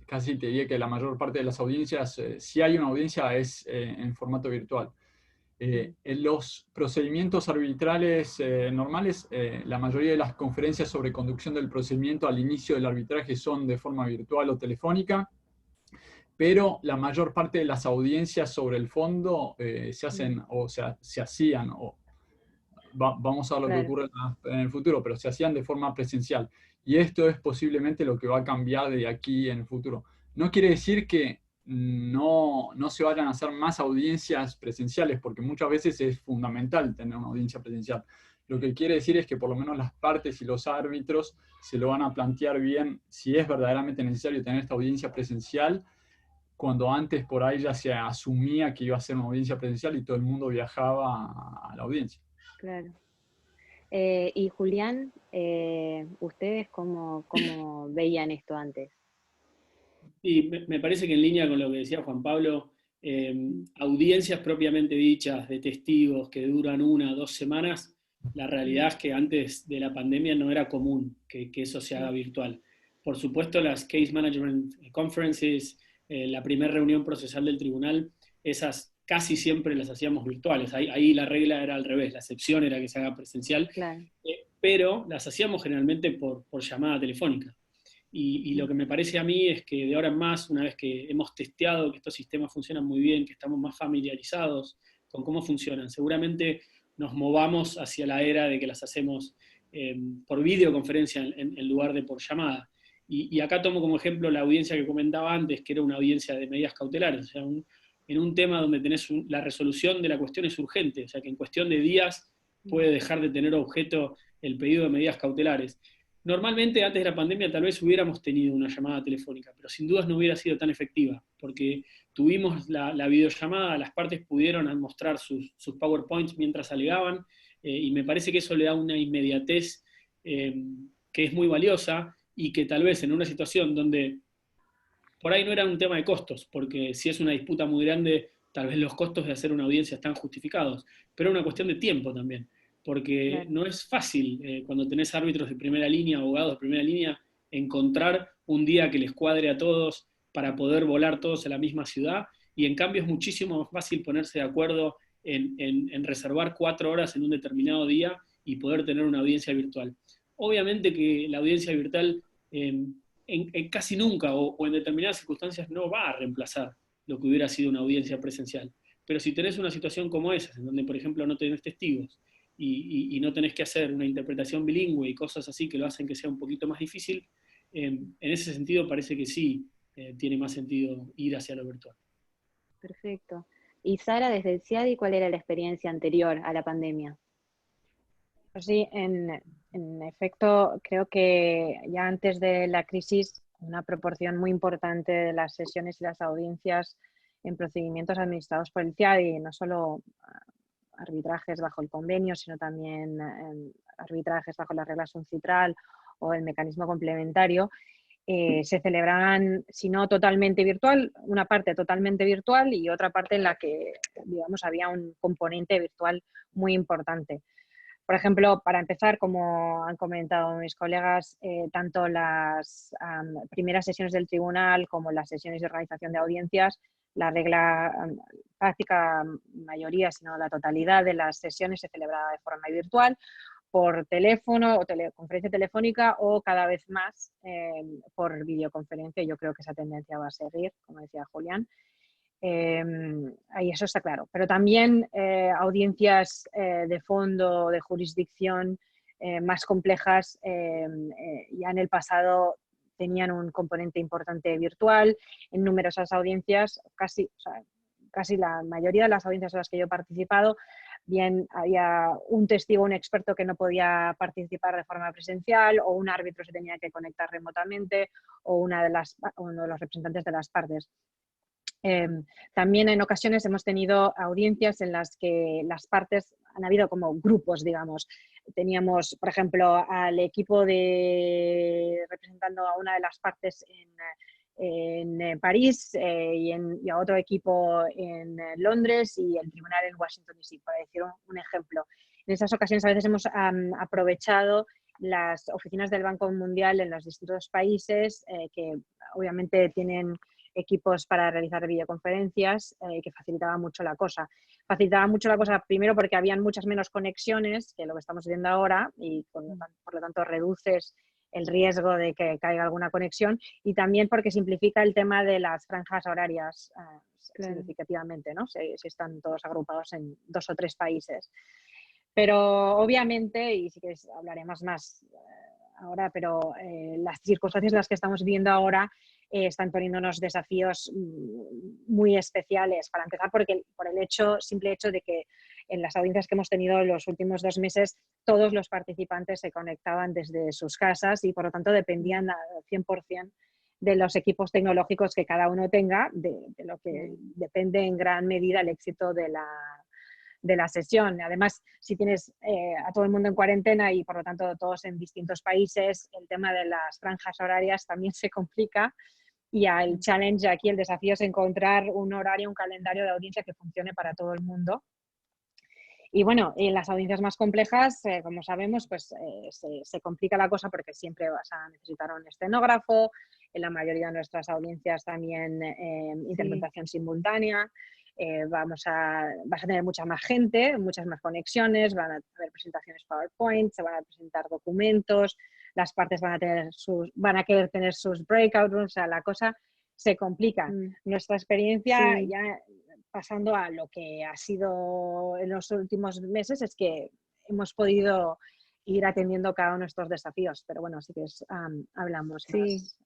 casi te diría que la mayor parte de las audiencias, si hay una audiencia, es en formato virtual. En los procedimientos arbitrales normales, la mayoría de las conferencias sobre conducción del procedimiento al inicio del arbitraje son de forma virtual o telefónica, pero la mayor parte de las audiencias sobre el fondo se hacen o se hacían, o vamos a ver lo que ocurre en el futuro, pero se hacían de forma presencial. Y esto es posiblemente lo que va a cambiar de aquí en el futuro. No quiere decir que no se vayan a hacer más audiencias presenciales, porque muchas veces es fundamental tener una audiencia presencial. Lo que quiere decir es que por lo menos las partes y los árbitros se lo van a plantear bien si es verdaderamente necesario tener esta audiencia presencial, cuando antes por ahí ya se asumía que iba a ser una audiencia presencial y todo el mundo viajaba a la audiencia. Claro. Y Julián, ¿ustedes cómo veían esto antes? Sí, me parece que en línea con lo que decía Juan Pablo, audiencias propiamente dichas de testigos que duran 1 o 2 semanas, la realidad es que antes de la pandemia no era común que eso se haga virtual. Por supuesto, las Case Management Conferences, la primera reunión procesal del tribunal, esas casi siempre las hacíamos virtuales. Ahí la regla era al revés, la excepción era que se haga presencial, claro. Pero las hacíamos generalmente por llamada telefónica. Y lo que me parece a mí es que de ahora en más, una vez que hemos testeado que estos sistemas funcionan muy bien, que estamos más familiarizados con cómo funcionan, seguramente nos movamos hacia la era de que las hacemos por videoconferencia en lugar de por llamada. Y acá tomo como ejemplo la audiencia que comentaba antes, que era una audiencia de medidas cautelares, o sea, en un tema donde tenés la resolución de la cuestión es urgente, o sea, que en cuestión de días puede dejar de tener objeto el pedido de medidas cautelares. Normalmente, antes de la pandemia, tal vez hubiéramos tenido una llamada telefónica, pero sin dudas no hubiera sido tan efectiva, porque tuvimos la videollamada, las partes pudieron mostrar sus PowerPoints mientras alegaban, y me parece que eso le da una inmediatez que es muy valiosa, y que tal vez en una situación donde por ahí no era un tema de costos, porque si es una disputa muy grande, tal vez los costos de hacer una audiencia están justificados, pero era una cuestión de tiempo también. Porque no es fácil, cuando tenés árbitros de primera línea, abogados de primera línea, encontrar un día que les cuadre a todos para poder volar todos a la misma ciudad, y en cambio es muchísimo más fácil ponerse de acuerdo en reservar 4 horas en un determinado día y poder tener una audiencia virtual. Obviamente que la audiencia virtual en casi nunca o en determinadas circunstancias no va a reemplazar lo que hubiera sido una audiencia presencial. Pero si tenés una situación como esa, en donde por ejemplo no tenés testigos y no tenés que hacer una interpretación bilingüe y cosas así que lo hacen que sea un poquito más difícil, en ese sentido parece que sí tiene más sentido ir hacia lo virtual. Perfecto. Y Sara, desde el CIADI, ¿cuál era la experiencia anterior a la pandemia? Pues sí, en efecto, creo que ya antes de la crisis, una proporción muy importante de las sesiones y las audiencias en procedimientos administrados por el CIADI, no solo arbitrajes bajo el convenio, sino también arbitrajes bajo las reglas UNCITRAL o el mecanismo complementario, se celebraban, si no totalmente virtual, una parte totalmente virtual y otra parte en la que, digamos, había un componente virtual muy importante. Por ejemplo, para empezar, como han comentado mis colegas, tanto las primeras sesiones del tribunal como las sesiones de organización de audiencias, la regla práctica mayoría, sino la totalidad de las sesiones se celebraba de forma virtual, por teléfono o conferencia telefónica o cada vez más por videoconferencia. Yo creo que esa tendencia va a seguir, como decía Julián. Ahí eso está claro. Pero también audiencias de fondo, de jurisdicción más complejas, ya en el pasado tenían un componente importante virtual. En numerosas audiencias, casi la mayoría de las audiencias en las que yo he participado, bien había un testigo, un experto que no podía participar de forma presencial, o un árbitro se tenía que conectar remotamente, o uno de los representantes de las partes. También en ocasiones hemos tenido audiencias en las que las partes han habido como grupos, digamos. Teníamos, por ejemplo, al equipo representando a una de las partes en París y a otro equipo en Londres y el tribunal en Washington DC, para decir un ejemplo. En esas ocasiones a veces hemos aprovechado las oficinas del Banco Mundial en los distintos países que obviamente tienen equipos para realizar videoconferencias que facilitaba mucho la cosa. Facilitaba mucho la cosa primero porque habían muchas menos conexiones que lo que estamos viendo ahora y por lo tanto reduces el riesgo de que caiga alguna conexión, y también porque simplifica el tema de las franjas horarias significativamente, ¿no? Si están todos agrupados en 2 o 3 países. Pero obviamente, y sí que hablaremos más ahora, pero las circunstancias en las que estamos viviendo ahora están poniendo unos desafíos muy especiales. Para empezar, por el simple hecho de que en las audiencias que hemos tenido en los últimos 2 meses, todos los participantes se conectaban desde sus casas y por lo tanto dependían al 100% de los equipos tecnológicos que cada uno tenga, de lo que depende en gran medida el éxito de la sesión. Además, si tienes a todo el mundo en cuarentena y por lo tanto todos en distintos países, el tema de las franjas horarias también se complica, y el challenge aquí, el desafío es encontrar un horario, un calendario de audiencia que funcione para todo el mundo. Y bueno, en las audiencias más complejas, como sabemos, pues se complica la cosa porque siempre vas a necesitar un escenógrafo, en la mayoría de nuestras audiencias también interpretación simultánea. Vas a tener mucha más gente, muchas más conexiones, van a haber presentaciones PowerPoint, se van a presentar documentos, las partes van a querer tener sus breakout rooms, o sea, la cosa se complica. Nuestra experiencia, ya pasando a lo que ha sido en los últimos meses, es que hemos podido ir atendiendo cada uno de estos desafíos, pero bueno, sí que hablamos más.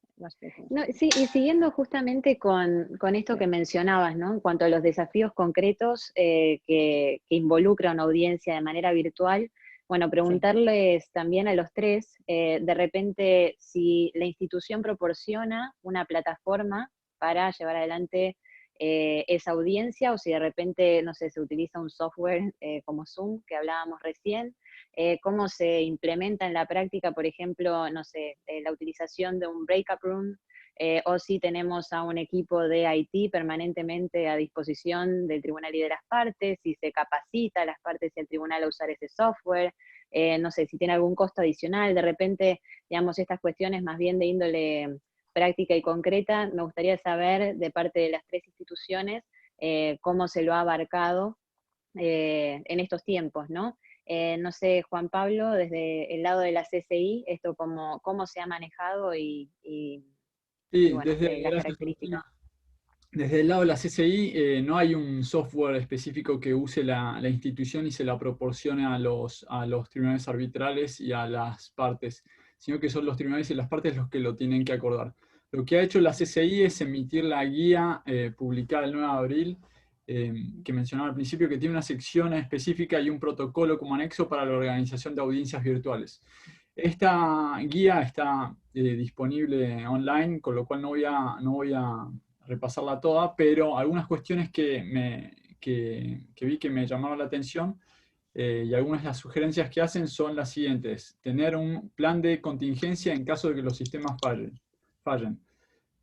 No, sí, y siguiendo justamente con esto que mencionabas, ¿no? En cuanto a los desafíos concretos que involucra una audiencia de manera virtual, bueno, preguntarles también a los tres, de repente, si la institución proporciona una plataforma para llevar adelante esa audiencia, o si de repente, no sé, se utiliza un software como Zoom, que hablábamos recién, cómo se implementa en la práctica, por ejemplo, no sé, la utilización de un breakout room, o si tenemos a un equipo de IT permanentemente a disposición del tribunal y de las partes, si se capacita a las partes y al tribunal a usar ese software, no sé, si tiene algún costo adicional, de repente, digamos, estas cuestiones más bien de índole práctica y concreta, me gustaría saber de parte de las 3 instituciones cómo se lo ha abarcado en estos tiempos, ¿no? No sé, Juan Pablo, desde el lado de la CCI, esto cómo se ha manejado y bueno, las Gracias, características. Agustina. Desde el lado de la CCI no hay un software específico que use la institución y se la proporcione a los tribunales arbitrales y a las partes, sino que son los tribunales y las partes los que lo tienen que acordar. Lo que ha hecho la CCI es emitir la guía publicada el 9 de abril, que mencionaba al principio, que tiene una sección específica y un protocolo como anexo para la organización de audiencias virtuales. Esta guía está disponible online, con lo cual no voy a repasarla toda, pero algunas cuestiones que vi que me llamaron la atención y algunas de las sugerencias que hacen son las siguientes. Tener un plan de contingencia en caso de que los sistemas fallen.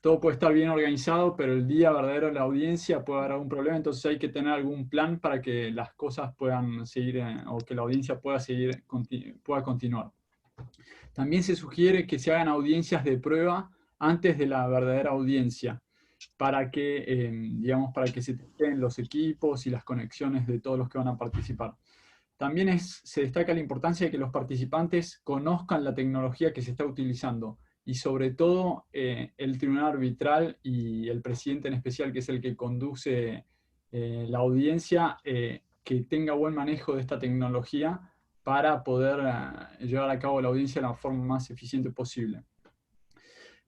Todo puede estar bien organizado, pero el día verdadero de la audiencia puede haber algún problema, entonces hay que tener algún plan para que las cosas puedan seguir o que la audiencia pueda continuar. También se sugiere que se hagan audiencias de prueba antes de la verdadera audiencia, para que, digamos, para que se testen los equipos y las conexiones de todos los que van a participar. También se destaca la importancia de que los participantes conozcan la tecnología que se está utilizando y sobre todo el tribunal arbitral y el presidente en especial, que es el que conduce la audiencia, que tenga buen manejo de esta tecnología para poder llevar a cabo la audiencia de la forma más eficiente posible.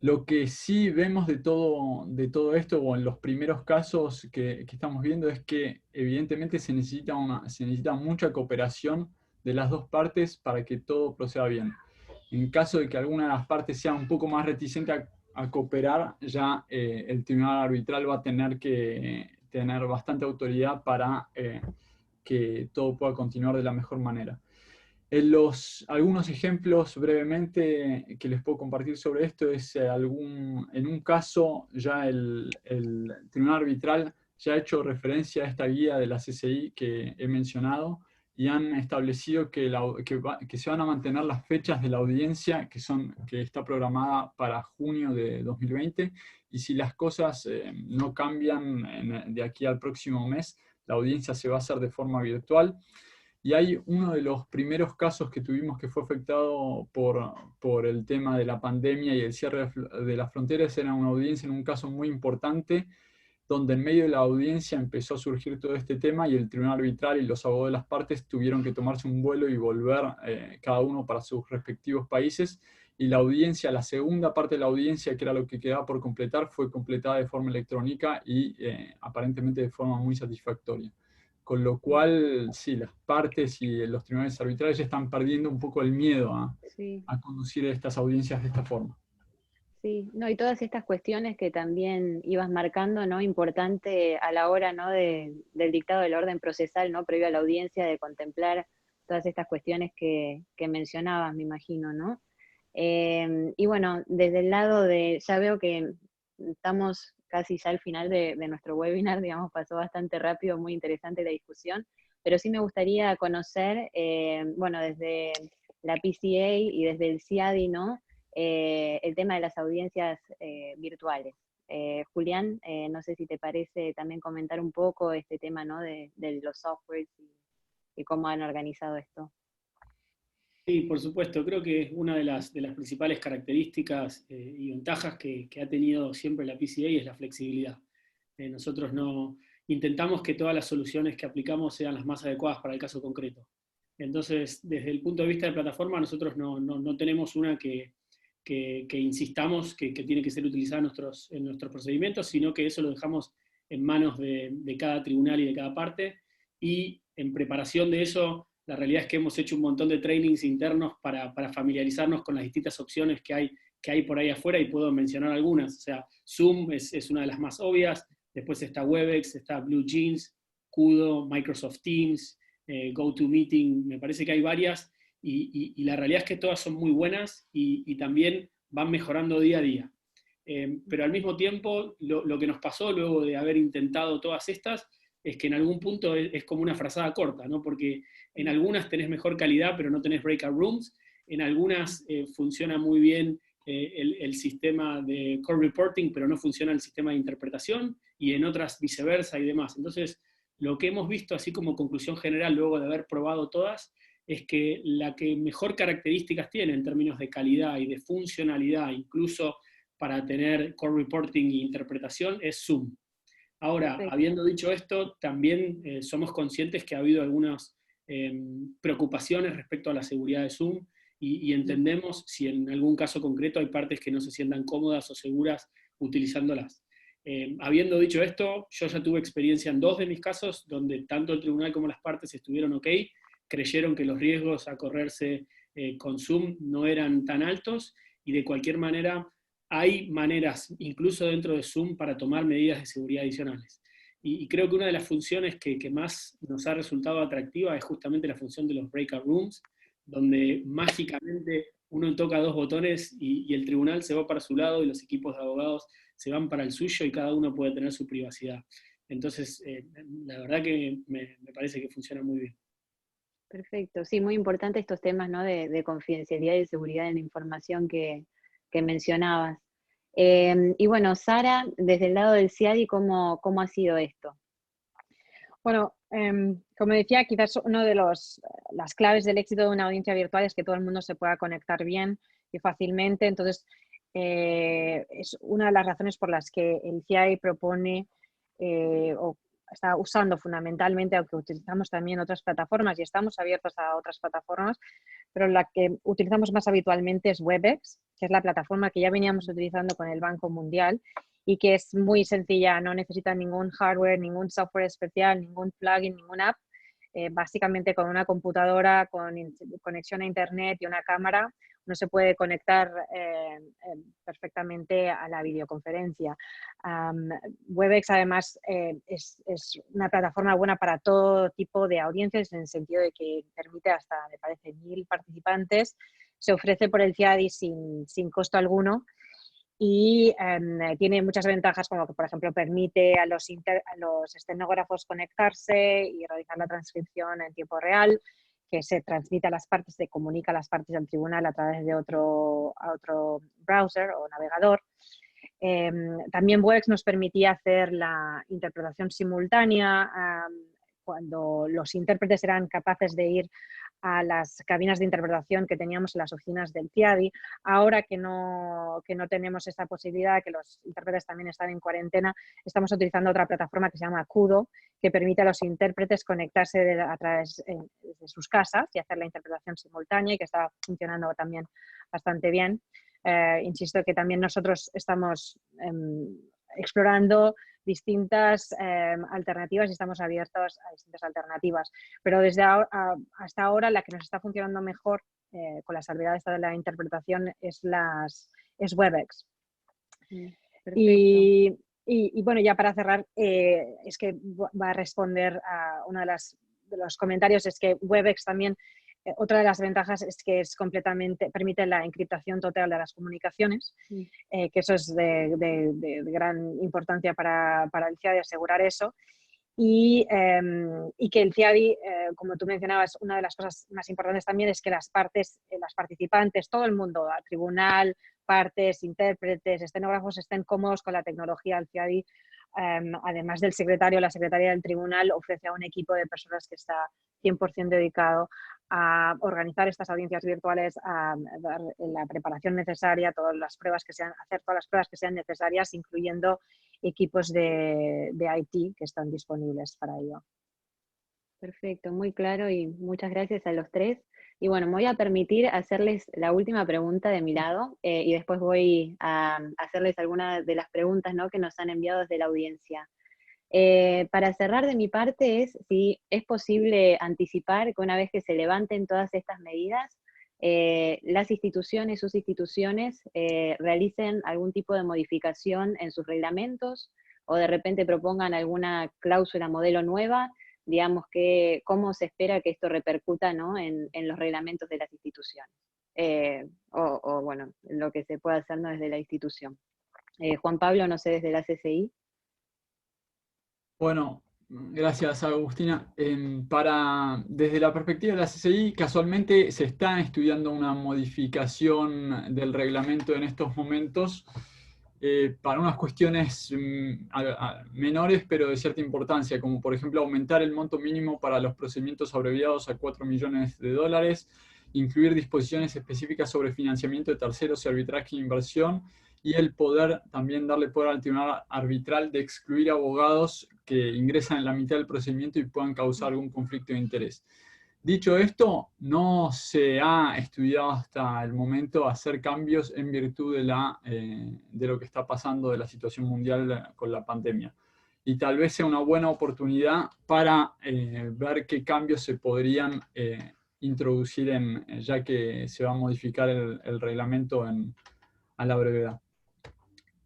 Lo que sí vemos de todo esto, o en los primeros casos que estamos viendo, es que evidentemente se necesita mucha cooperación de las dos partes para que todo proceda bien. En caso de que alguna de las partes sea un poco más reticente a cooperar, ya el tribunal arbitral va a tener que tener bastante autoridad para que todo pueda continuar de la mejor manera. Algunos ejemplos brevemente que les puedo compartir sobre esto es en un caso ya el tribunal arbitral ya ha hecho referencia a esta guía de la CCI que he mencionado y han establecido que se van a mantener las fechas de la audiencia que está programada para junio de 2020, y si las cosas no cambian de aquí al próximo mes, la audiencia se va a hacer de forma virtual. Y hay uno de los primeros casos que tuvimos que fue afectado por el tema de la pandemia y el cierre de las fronteras. Era una audiencia en un caso muy importante, donde en medio de la audiencia empezó a surgir todo este tema y el tribunal arbitral y los abogados de las partes tuvieron que tomarse un vuelo y volver cada uno para sus respectivos países. Y la audiencia, la segunda parte de la audiencia, que era lo que quedaba por completar, fue completada de forma electrónica y aparentemente de forma muy satisfactoria. Con lo cual, sí, las partes y los tribunales arbitrales ya están perdiendo un poco el miedo a conducir estas audiencias de esta forma. Sí, no, y todas estas cuestiones que también ibas marcando, ¿no? Importante a la hora, ¿no? del dictado del orden procesal, ¿no? Previo a la audiencia, de contemplar todas estas cuestiones que mencionabas, me imagino, ¿no? Y bueno, desde el lado ya veo que estamos casi ya al final de nuestro webinar, digamos, pasó bastante rápido, muy interesante la discusión, pero sí me gustaría conocer, bueno, desde la PCA y desde el CIADI, ¿no? El tema de las audiencias virtuales. Julián, no sé si te parece también comentar un poco este tema, ¿no? de los softwares y cómo han organizado esto. Sí, por supuesto. Creo que una de las principales características y ventajas que ha tenido siempre la PCA es la flexibilidad. Nosotros intentamos que todas las soluciones que aplicamos sean las más adecuadas para el caso concreto. Entonces, desde el punto de vista de plataforma, nosotros no tenemos una que insistamos que tiene que ser utilizada en nuestros procedimientos, sino que eso lo dejamos en manos de cada tribunal y de cada parte, y en preparación de eso, la realidad es que hemos hecho un montón de trainings internos para familiarizarnos con las distintas opciones que hay por ahí afuera, y puedo mencionar algunas. O sea, Zoom es una de las más obvias, después está Webex, está BlueJeans, Kudo, Microsoft Teams, GoToMeeting, me parece que hay varias, y la realidad es que todas son muy buenas y también van mejorando día a día. Pero al mismo tiempo, lo que nos pasó luego de haber intentado todas estas, es que en algún punto es como una frazada corta, ¿no? Porque en algunas tenés mejor calidad, pero no tenés breakout rooms, en algunas funciona muy bien el sistema de core reporting, pero no funciona el sistema de interpretación, y en otras viceversa y demás. Entonces, Lo que hemos visto, así como conclusión general, luego de haber probado todas, es que la que mejor características tiene en términos de calidad y de funcionalidad, incluso para tener core reporting e interpretación, es Zoom. Ahora, Perfecto. habiendo dicho esto, también somos conscientes que ha habido algunas preocupaciones respecto a la seguridad de Zoom y entendemos si en algún caso concreto hay partes que no se sientan cómodas o seguras utilizándolas. Habiendo dicho esto, yo ya tuve experiencia en 2 de mis casos donde tanto el tribunal como las partes estuvieron ok, creyeron que los riesgos a correrse con Zoom no eran tan altos y de cualquier manera hay maneras, incluso dentro de Zoom, para tomar medidas de seguridad adicionales. Y creo que una de las funciones que más nos ha resultado atractiva es justamente la función de los breakout rooms, donde mágicamente uno toca 2 botones y el tribunal se va para su lado y los equipos de abogados se van para el suyo y cada uno puede tener su privacidad. Entonces, la verdad que me parece que funciona muy bien. Perfecto, sí, muy importante estos temas, ¿no? de confidencialidad y de seguridad en la información que mencionabas. Y bueno, Sara, desde el lado del CIADI, ¿cómo ha sido esto? Bueno, como decía, quizás una de las claves del éxito de una audiencia virtual es que todo el mundo se pueda conectar bien y fácilmente. Entonces, es una de las razones por las que el CIADI propone o está usando fundamentalmente, aunque utilizamos también otras plataformas y estamos abiertos a otras plataformas, pero la que utilizamos más habitualmente es Webex, que es la plataforma que ya veníamos utilizando con el Banco Mundial y que es muy sencilla, no necesita ningún hardware, ningún software especial, ningún plugin, ninguna app. Básicamente con una computadora, con conexión a internet y una cámara, uno se puede conectar perfectamente a la videoconferencia. Webex además es una plataforma buena para todo tipo de audiencias, en el sentido de que permite hasta, me parece, 1000 participantes. Se ofrece por el CIADI sin costo alguno. Y tiene muchas ventajas, como que, por ejemplo, permite a los estenógrafos conectarse y realizar la transcripción en tiempo real, que se transmite a las partes, se comunica a las partes del tribunal a través de otro browser o navegador. También Webex nos permitía hacer la interpretación simultánea cuando los intérpretes eran capaces de ir a las cabinas de interpretación que teníamos en las oficinas del CIADI. Ahora que no tenemos esa posibilidad, que los intérpretes también están en cuarentena, estamos utilizando otra plataforma que se llama Kudo, que permite a los intérpretes conectarse a través de sus casas y hacer la interpretación simultánea, y que está funcionando también bastante bien. Insisto que también nosotros estamos explorando distintas alternativas y estamos abiertos a distintas alternativas. Pero desde hasta ahora la que nos está funcionando mejor, con la salvedad esta de la interpretación, es Webex. Y bueno, ya para cerrar, es que va a responder a uno de los comentarios, es que Webex también, otra de las ventajas es que permite la encriptación total de las comunicaciones, que eso es de gran importancia para el CIADI, asegurar eso. Y que el CIADI, como tú mencionabas, una de las cosas más importantes también es que las participantes, todo el mundo, tribunal, partes, intérpretes, estenógrafos, estén cómodos con la tecnología. El CIADI, además del secretario o la secretaria del tribunal, ofrece a un equipo de personas que está 100% dedicado a organizar estas audiencias virtuales, a dar la preparación necesaria, hacer todas las pruebas que sean necesarias, incluyendo equipos de IT que están disponibles para ello. Perfecto, muy claro, y muchas gracias a los tres. Y bueno, me voy a permitir hacerles la última pregunta de mi lado, y después voy a hacerles algunas de las preguntas, ¿no?, que nos han enviado desde la audiencia. Para cerrar de mi parte, es si es posible anticipar que una vez que se levanten todas estas medidas, las instituciones, sus instituciones, realicen algún tipo de modificación en sus reglamentos, o de repente propongan alguna cláusula modelo nueva, digamos, que cómo se espera que esto repercuta, ¿no?, en los reglamentos de las instituciones. O bueno, lo que se pueda hacer, ¿no?, desde la institución. Juan Pablo, no sé, desde la CCI. Bueno, gracias, Agustina. Desde la perspectiva de la CCI, casualmente se está estudiando una modificación del reglamento en estos momentos, para unas cuestiones menores, pero de cierta importancia, como por ejemplo aumentar el monto mínimo para los procedimientos abreviados a 4 millones de dólares, incluir disposiciones específicas sobre financiamiento de terceros y arbitraje e inversión, y el poder también darle poder al tribunal arbitral de excluir abogados que ingresan en la mitad del procedimiento y puedan causar algún conflicto de interés. Dicho esto, no se ha estudiado hasta el momento hacer cambios en virtud de lo que está pasando de la situación mundial con la pandemia. Y tal vez sea una buena oportunidad para ver qué cambios se podrían introducir ya que se va a modificar el reglamento a la brevedad.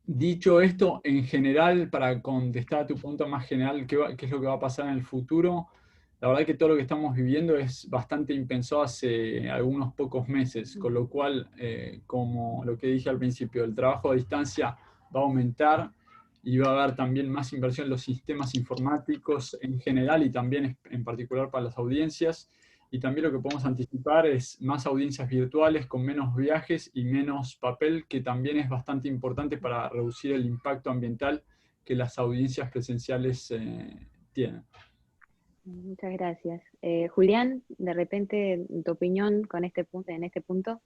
Dicho esto, en general, para contestar a tu punto más general, ¿qué es lo que va a pasar en el futuro? La verdad que todo lo que estamos viviendo es bastante impensado hace algunos pocos meses, con lo cual, como lo que dije al principio, el trabajo a distancia va a aumentar y va a haber también más inversión en los sistemas informáticos en general y también en particular para las audiencias. Y también lo que podemos anticipar es más audiencias virtuales con menos viajes y menos papel, que también es bastante importante para reducir el impacto ambiental que las audiencias presenciales tienen. Muchas gracias. Julián, de repente, tu opinión con en este punto.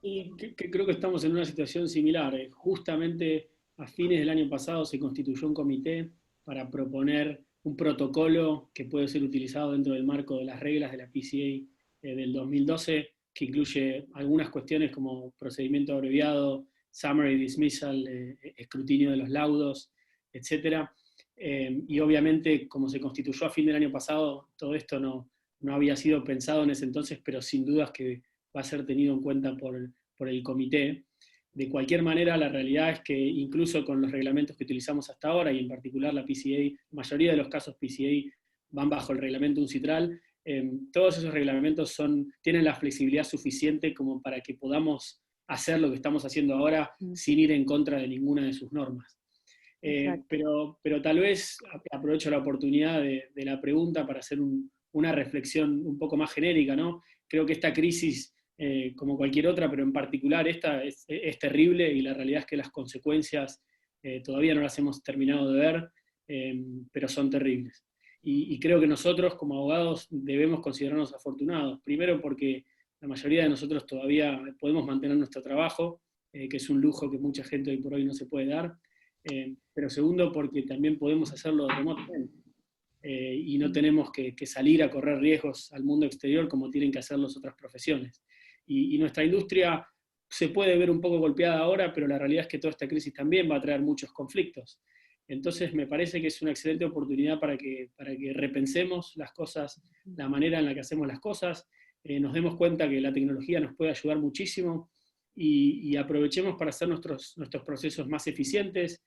Y que creo que estamos en una situación similar. Justamente a fines del año pasado se constituyó un comité para proponer un protocolo que puede ser utilizado dentro del marco de las reglas de la PCA del 2012, que incluye algunas cuestiones como procedimiento abreviado, summary dismissal, escrutinio de los laudos, etc. Y obviamente, como se constituyó a fin del año pasado, todo esto no había sido pensado en ese entonces, pero sin dudas que va a ser tenido en cuenta por el comité. De cualquier manera, la realidad es que incluso con los reglamentos que utilizamos hasta ahora, y en particular la PCA, la mayoría de los casos PCA van bajo el reglamento UNCITRAL, todos esos reglamentos tienen la flexibilidad suficiente como para que podamos hacer lo que estamos haciendo ahora sin ir en contra de ninguna de sus normas. Pero tal vez aprovecho la oportunidad de la pregunta para hacer una reflexión un poco más genérica, ¿no? Creo que esta crisis, como cualquier otra, pero en particular esta es terrible, y la realidad es que las consecuencias todavía no las hemos terminado de ver, pero son terribles. Y creo que nosotros como abogados debemos considerarnos afortunados, primero porque la mayoría de nosotros todavía podemos mantener nuestro trabajo, que es un lujo que mucha gente hoy por hoy no se puede dar, pero segundo porque también podemos hacerlo remotamente. Y no tenemos que salir a correr riesgos al mundo exterior como tienen que hacer las otras profesiones. Y nuestra industria se puede ver un poco golpeada ahora, pero la realidad es que toda esta crisis también va a traer muchos conflictos. Entonces me parece que es una excelente oportunidad para que repensemos las cosas, la manera en la que hacemos las cosas, nos demos cuenta que la tecnología nos puede ayudar muchísimo y aprovechemos para hacer nuestros procesos más eficientes,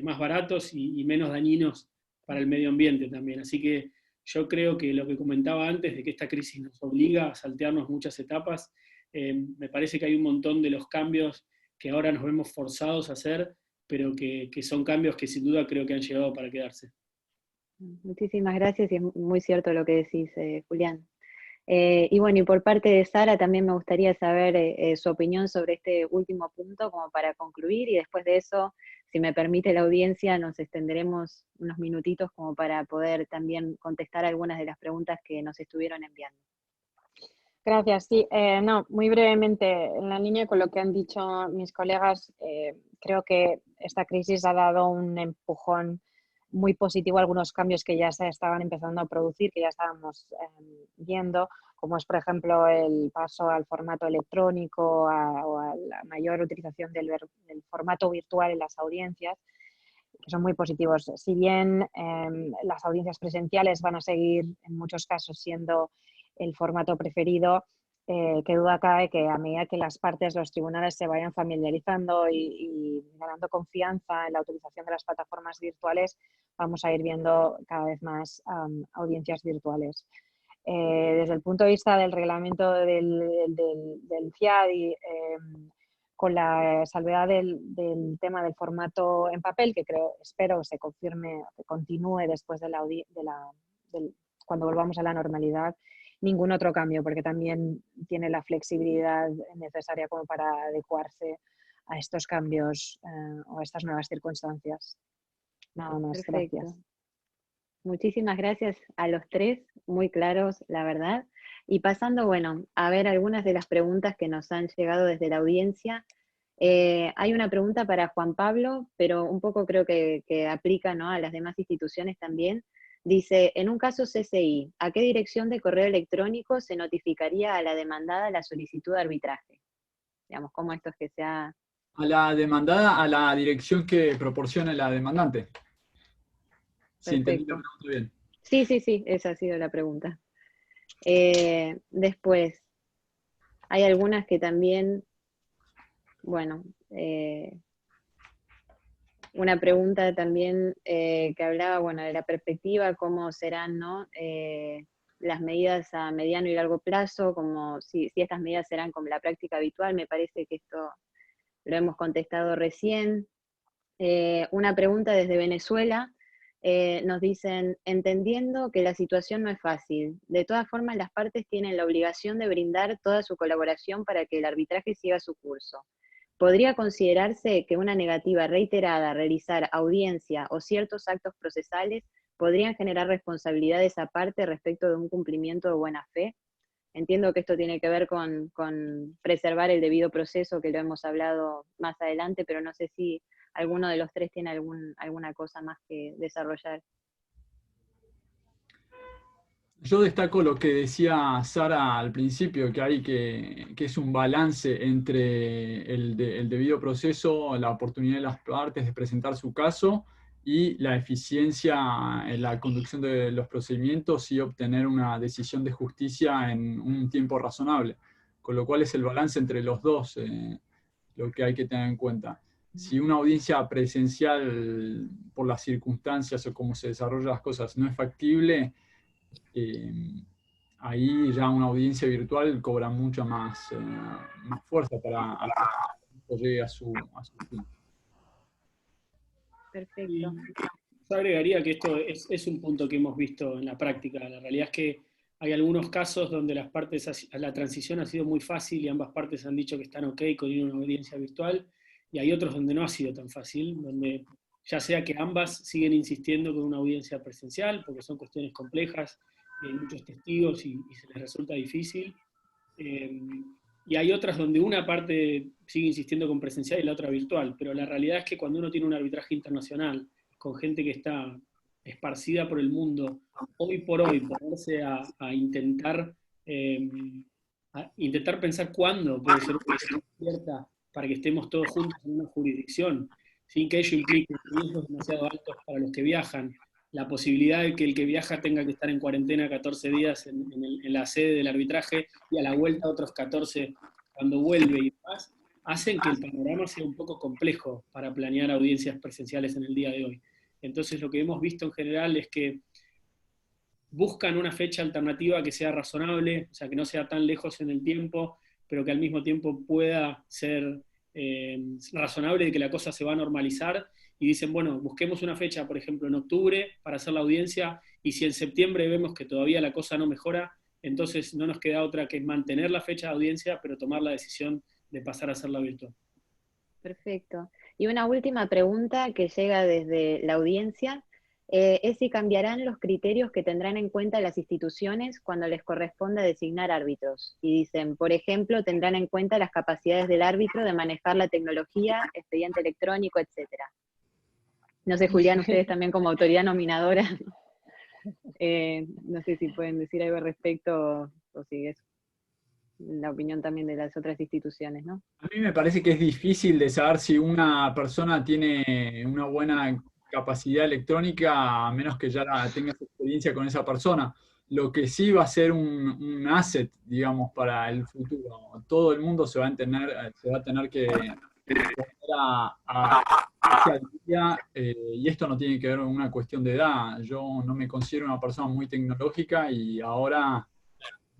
más baratos y menos dañinos para el medio ambiente también. Así que yo creo que lo que comentaba antes, de que esta crisis nos obliga a saltearnos muchas etapas, me parece que hay un montón de los cambios que ahora nos vemos forzados a hacer, pero que son cambios que sin duda creo que han llegado para quedarse. Muchísimas gracias, y es muy cierto lo que decís, Julián. Y bueno, y por parte de Sara también me gustaría saber su opinión sobre este último punto, como para concluir, y después de eso, si me permite la audiencia, nos extenderemos unos minutitos como para poder también contestar algunas de las preguntas que nos estuvieron enviando. Gracias. Sí, no, muy brevemente, en la línea con lo que han dicho mis colegas, creo que esta crisis ha dado un empujón muy positivo a algunos cambios que ya se estaban empezando a producir, que ya estábamos viendo, como es, por ejemplo, el paso al formato electrónico o a la mayor utilización del formato virtual en las audiencias, que son muy positivos. Si bien las audiencias presenciales van a seguir en muchos casos siendo el formato preferido, qué duda cabe que a medida que las partes, los tribunales se vayan familiarizando y ganando confianza en la utilización de las plataformas virtuales, vamos a ir viendo cada vez más audiencias virtuales. Desde el punto de vista del reglamento del FIADI, con la salvedad del tema del formato en papel, que espero se confirme, que continúe después cuando volvamos a la normalidad, ningún otro cambio, porque también tiene la flexibilidad necesaria como para adecuarse estos cambios o a estas nuevas circunstancias. Nada más, Perfecto. gracias. Muchísimas gracias a los tres, muy claros, la verdad. Y pasando, bueno, a ver algunas de las preguntas que nos han llegado desde la audiencia. Hay una pregunta para Juan Pablo, pero un poco creo que aplica, ¿no?, a las demás instituciones también. Dice, en un caso CCI, ¿a qué dirección de correo electrónico se notificaría a la demandada la solicitud de arbitraje? Digamos, ¿cómo esto es que sea? A la demandada, a la dirección que proporcione la demandante. Si entendí la Perfecto. pregunta bien. Sí, esa ha sido la pregunta. Después, hay algunas que también, bueno, una pregunta también que hablaba, bueno, de la perspectiva, cómo serán, ¿no?, las medidas a mediano y largo plazo, como si estas medidas serán como la práctica habitual. Me parece que esto lo hemos contestado recién. Una pregunta desde Venezuela. Nos dicen, entendiendo que la situación no es fácil, de todas formas las partes tienen la obligación de brindar toda su colaboración para que el arbitraje siga su curso. ¿Podría considerarse que una negativa reiterada a realizar audiencia o ciertos actos procesales podrían generar responsabilidades aparte respecto de un cumplimiento de buena fe? Entiendo que esto tiene que ver con preservar el debido proceso, que lo hemos hablado más adelante, pero no sé si alguno de los tres tiene alguna cosa más que desarrollar. Yo destaco lo que decía Sara al principio, que es un balance entre el debido proceso, la oportunidad de las partes de presentar su caso y la eficiencia en la conducción de los procedimientos y obtener una decisión de justicia en un tiempo razonable. Con lo cual es el balance entre los dos lo que hay que tener en cuenta. Si una audiencia presencial, por las circunstancias o cómo se desarrollan las cosas, no es factible, ahí ya una audiencia virtual cobra mucha más fuerza para que llegue a su fin. Perfecto. Yo agregaría que esto es un punto que hemos visto en la práctica. La realidad es que hay algunos casos donde la transición ha sido muy fácil y ambas partes han dicho que están ok con ir a una audiencia virtual, y hay otros donde no ha sido tan fácil, donde ya sea que ambas siguen insistiendo con una audiencia presencial, porque son cuestiones complejas, hay muchos testigos y se les resulta difícil, y hay otras donde una parte sigue insistiendo con presencial y la otra virtual, pero la realidad es que cuando uno tiene un arbitraje internacional, con gente que está esparcida por el mundo, hoy por hoy, ponerse a intentar pensar cuándo puede ser una fecha cierta para que estemos todos juntos en una jurisdicción, sin que ello implique riesgos demasiado altos para los que viajan, la posibilidad de que el que viaja tenga que estar en cuarentena 14 días en la sede del arbitraje y a la vuelta otros 14 cuando vuelve y demás, hacen que el panorama sea un poco complejo para planear audiencias presenciales en el día de hoy. Entonces lo que hemos visto en general es que buscan una fecha alternativa que sea razonable, o sea, que no sea tan lejos en el tiempo, pero que al mismo tiempo pueda ser razonable de que la cosa se va a normalizar, y dicen, bueno, busquemos una fecha, por ejemplo, en octubre para hacer la audiencia, y si en septiembre vemos que todavía la cosa no mejora, entonces no nos queda otra que mantener la fecha de audiencia, pero tomar la decisión de pasar a hacerla virtual. Perfecto. Y una última pregunta que llega desde la audiencia es si cambiarán los criterios que tendrán en cuenta las instituciones cuando les corresponda designar árbitros. Y dicen, por ejemplo, tendrán en cuenta las capacidades del árbitro de manejar la tecnología, expediente electrónico, etcétera. No sé, Julián, ustedes también como autoridad nominadora, no sé si pueden decir algo al respecto o si es la opinión también de las otras instituciones, ¿no? A mí me parece que es difícil de saber si una persona tiene una buena capacidad electrónica, a menos que ya tengas experiencia con esa persona. Lo que sí va a ser un asset, digamos, para el futuro. Todo el mundo se va a tener que poner al día, y esto no tiene que ver con una cuestión de edad. Yo no me considero una persona muy tecnológica y ahora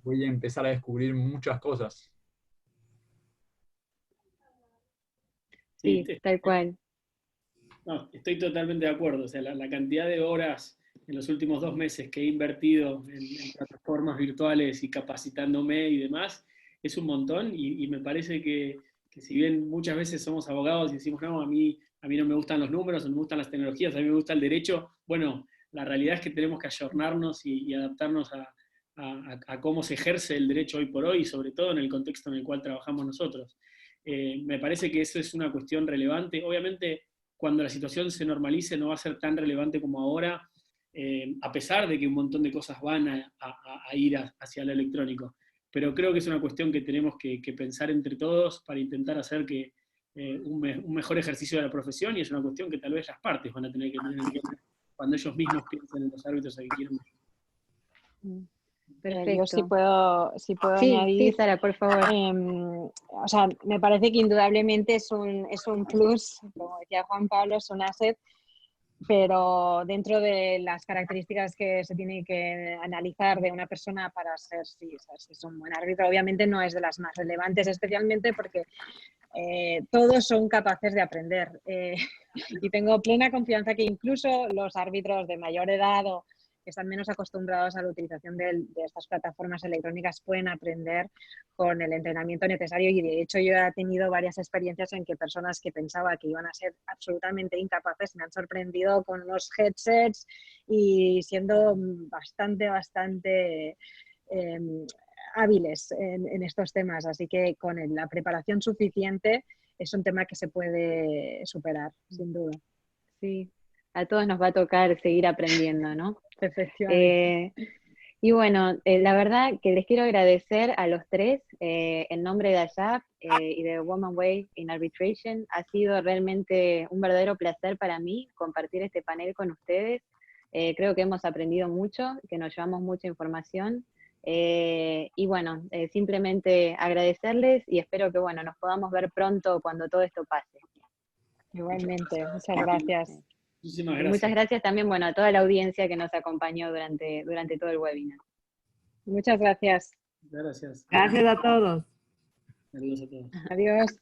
voy a empezar a descubrir muchas cosas. Sí, tal cual. No, estoy totalmente de acuerdo. O sea, la cantidad de horas en los últimos 2 meses que he invertido en plataformas virtuales y capacitándome y demás es un montón, y me parece que que si bien muchas veces somos abogados y decimos, no, a mí no me gustan los números, no me gustan las tecnologías, a mí me gusta el derecho, bueno, la realidad es que tenemos que ayornarnos y adaptarnos a cómo se ejerce el derecho hoy por hoy, y sobre todo en el contexto en el cual trabajamos nosotros. Me parece que eso es una cuestión relevante. Obviamente, cuando la situación se normalice no va a ser tan relevante como ahora, a pesar de que un montón de cosas van a ir hacia lo electrónico. Pero creo que es una cuestión que tenemos que pensar entre todos para intentar hacer que un mejor ejercicio de la profesión, y es una cuestión que tal vez las partes van a tener que tener en cuenta cuando ellos mismos piensen en los árbitros a que quieren. Perfecto. Yo sí puedo Sí, añadir. sí, Sara, por favor. O sea, me parece que indudablemente es un plus, como decía Juan Pablo, es un asset, pero dentro de las características que se tiene que analizar de una persona para ser, si es un buen árbitro, obviamente no es de las más relevantes, especialmente porque todos son capaces de aprender. Y tengo plena confianza que incluso los árbitros de mayor edad o que están menos acostumbrados a la utilización de estas plataformas electrónicas pueden aprender con el entrenamiento necesario, y de hecho yo he tenido varias experiencias en que personas que pensaba que iban a ser absolutamente incapaces me han sorprendido con unos headsets y siendo bastante hábiles en estos temas, así que con la preparación suficiente es un tema que se puede superar, sin duda. Sí, a todos nos va a tocar seguir aprendiendo, ¿no? Efectivamente. Y bueno, la verdad que les quiero agradecer a los tres, en nombre de ASAP y de Woman Way in Arbitration. Ha sido realmente un verdadero placer para mí compartir este panel con ustedes. Creo que hemos aprendido mucho, que nos llevamos mucha información. Y bueno, simplemente agradecerles y espero que bueno, nos podamos ver pronto cuando todo esto pase. Igualmente, muchas gracias. Muchísimas Y gracias. muchas gracias también, bueno, a toda la audiencia que nos acompañó durante todo el webinar. Muchas gracias. Gracias. Gracias a todos. Saludos a todos. Adiós.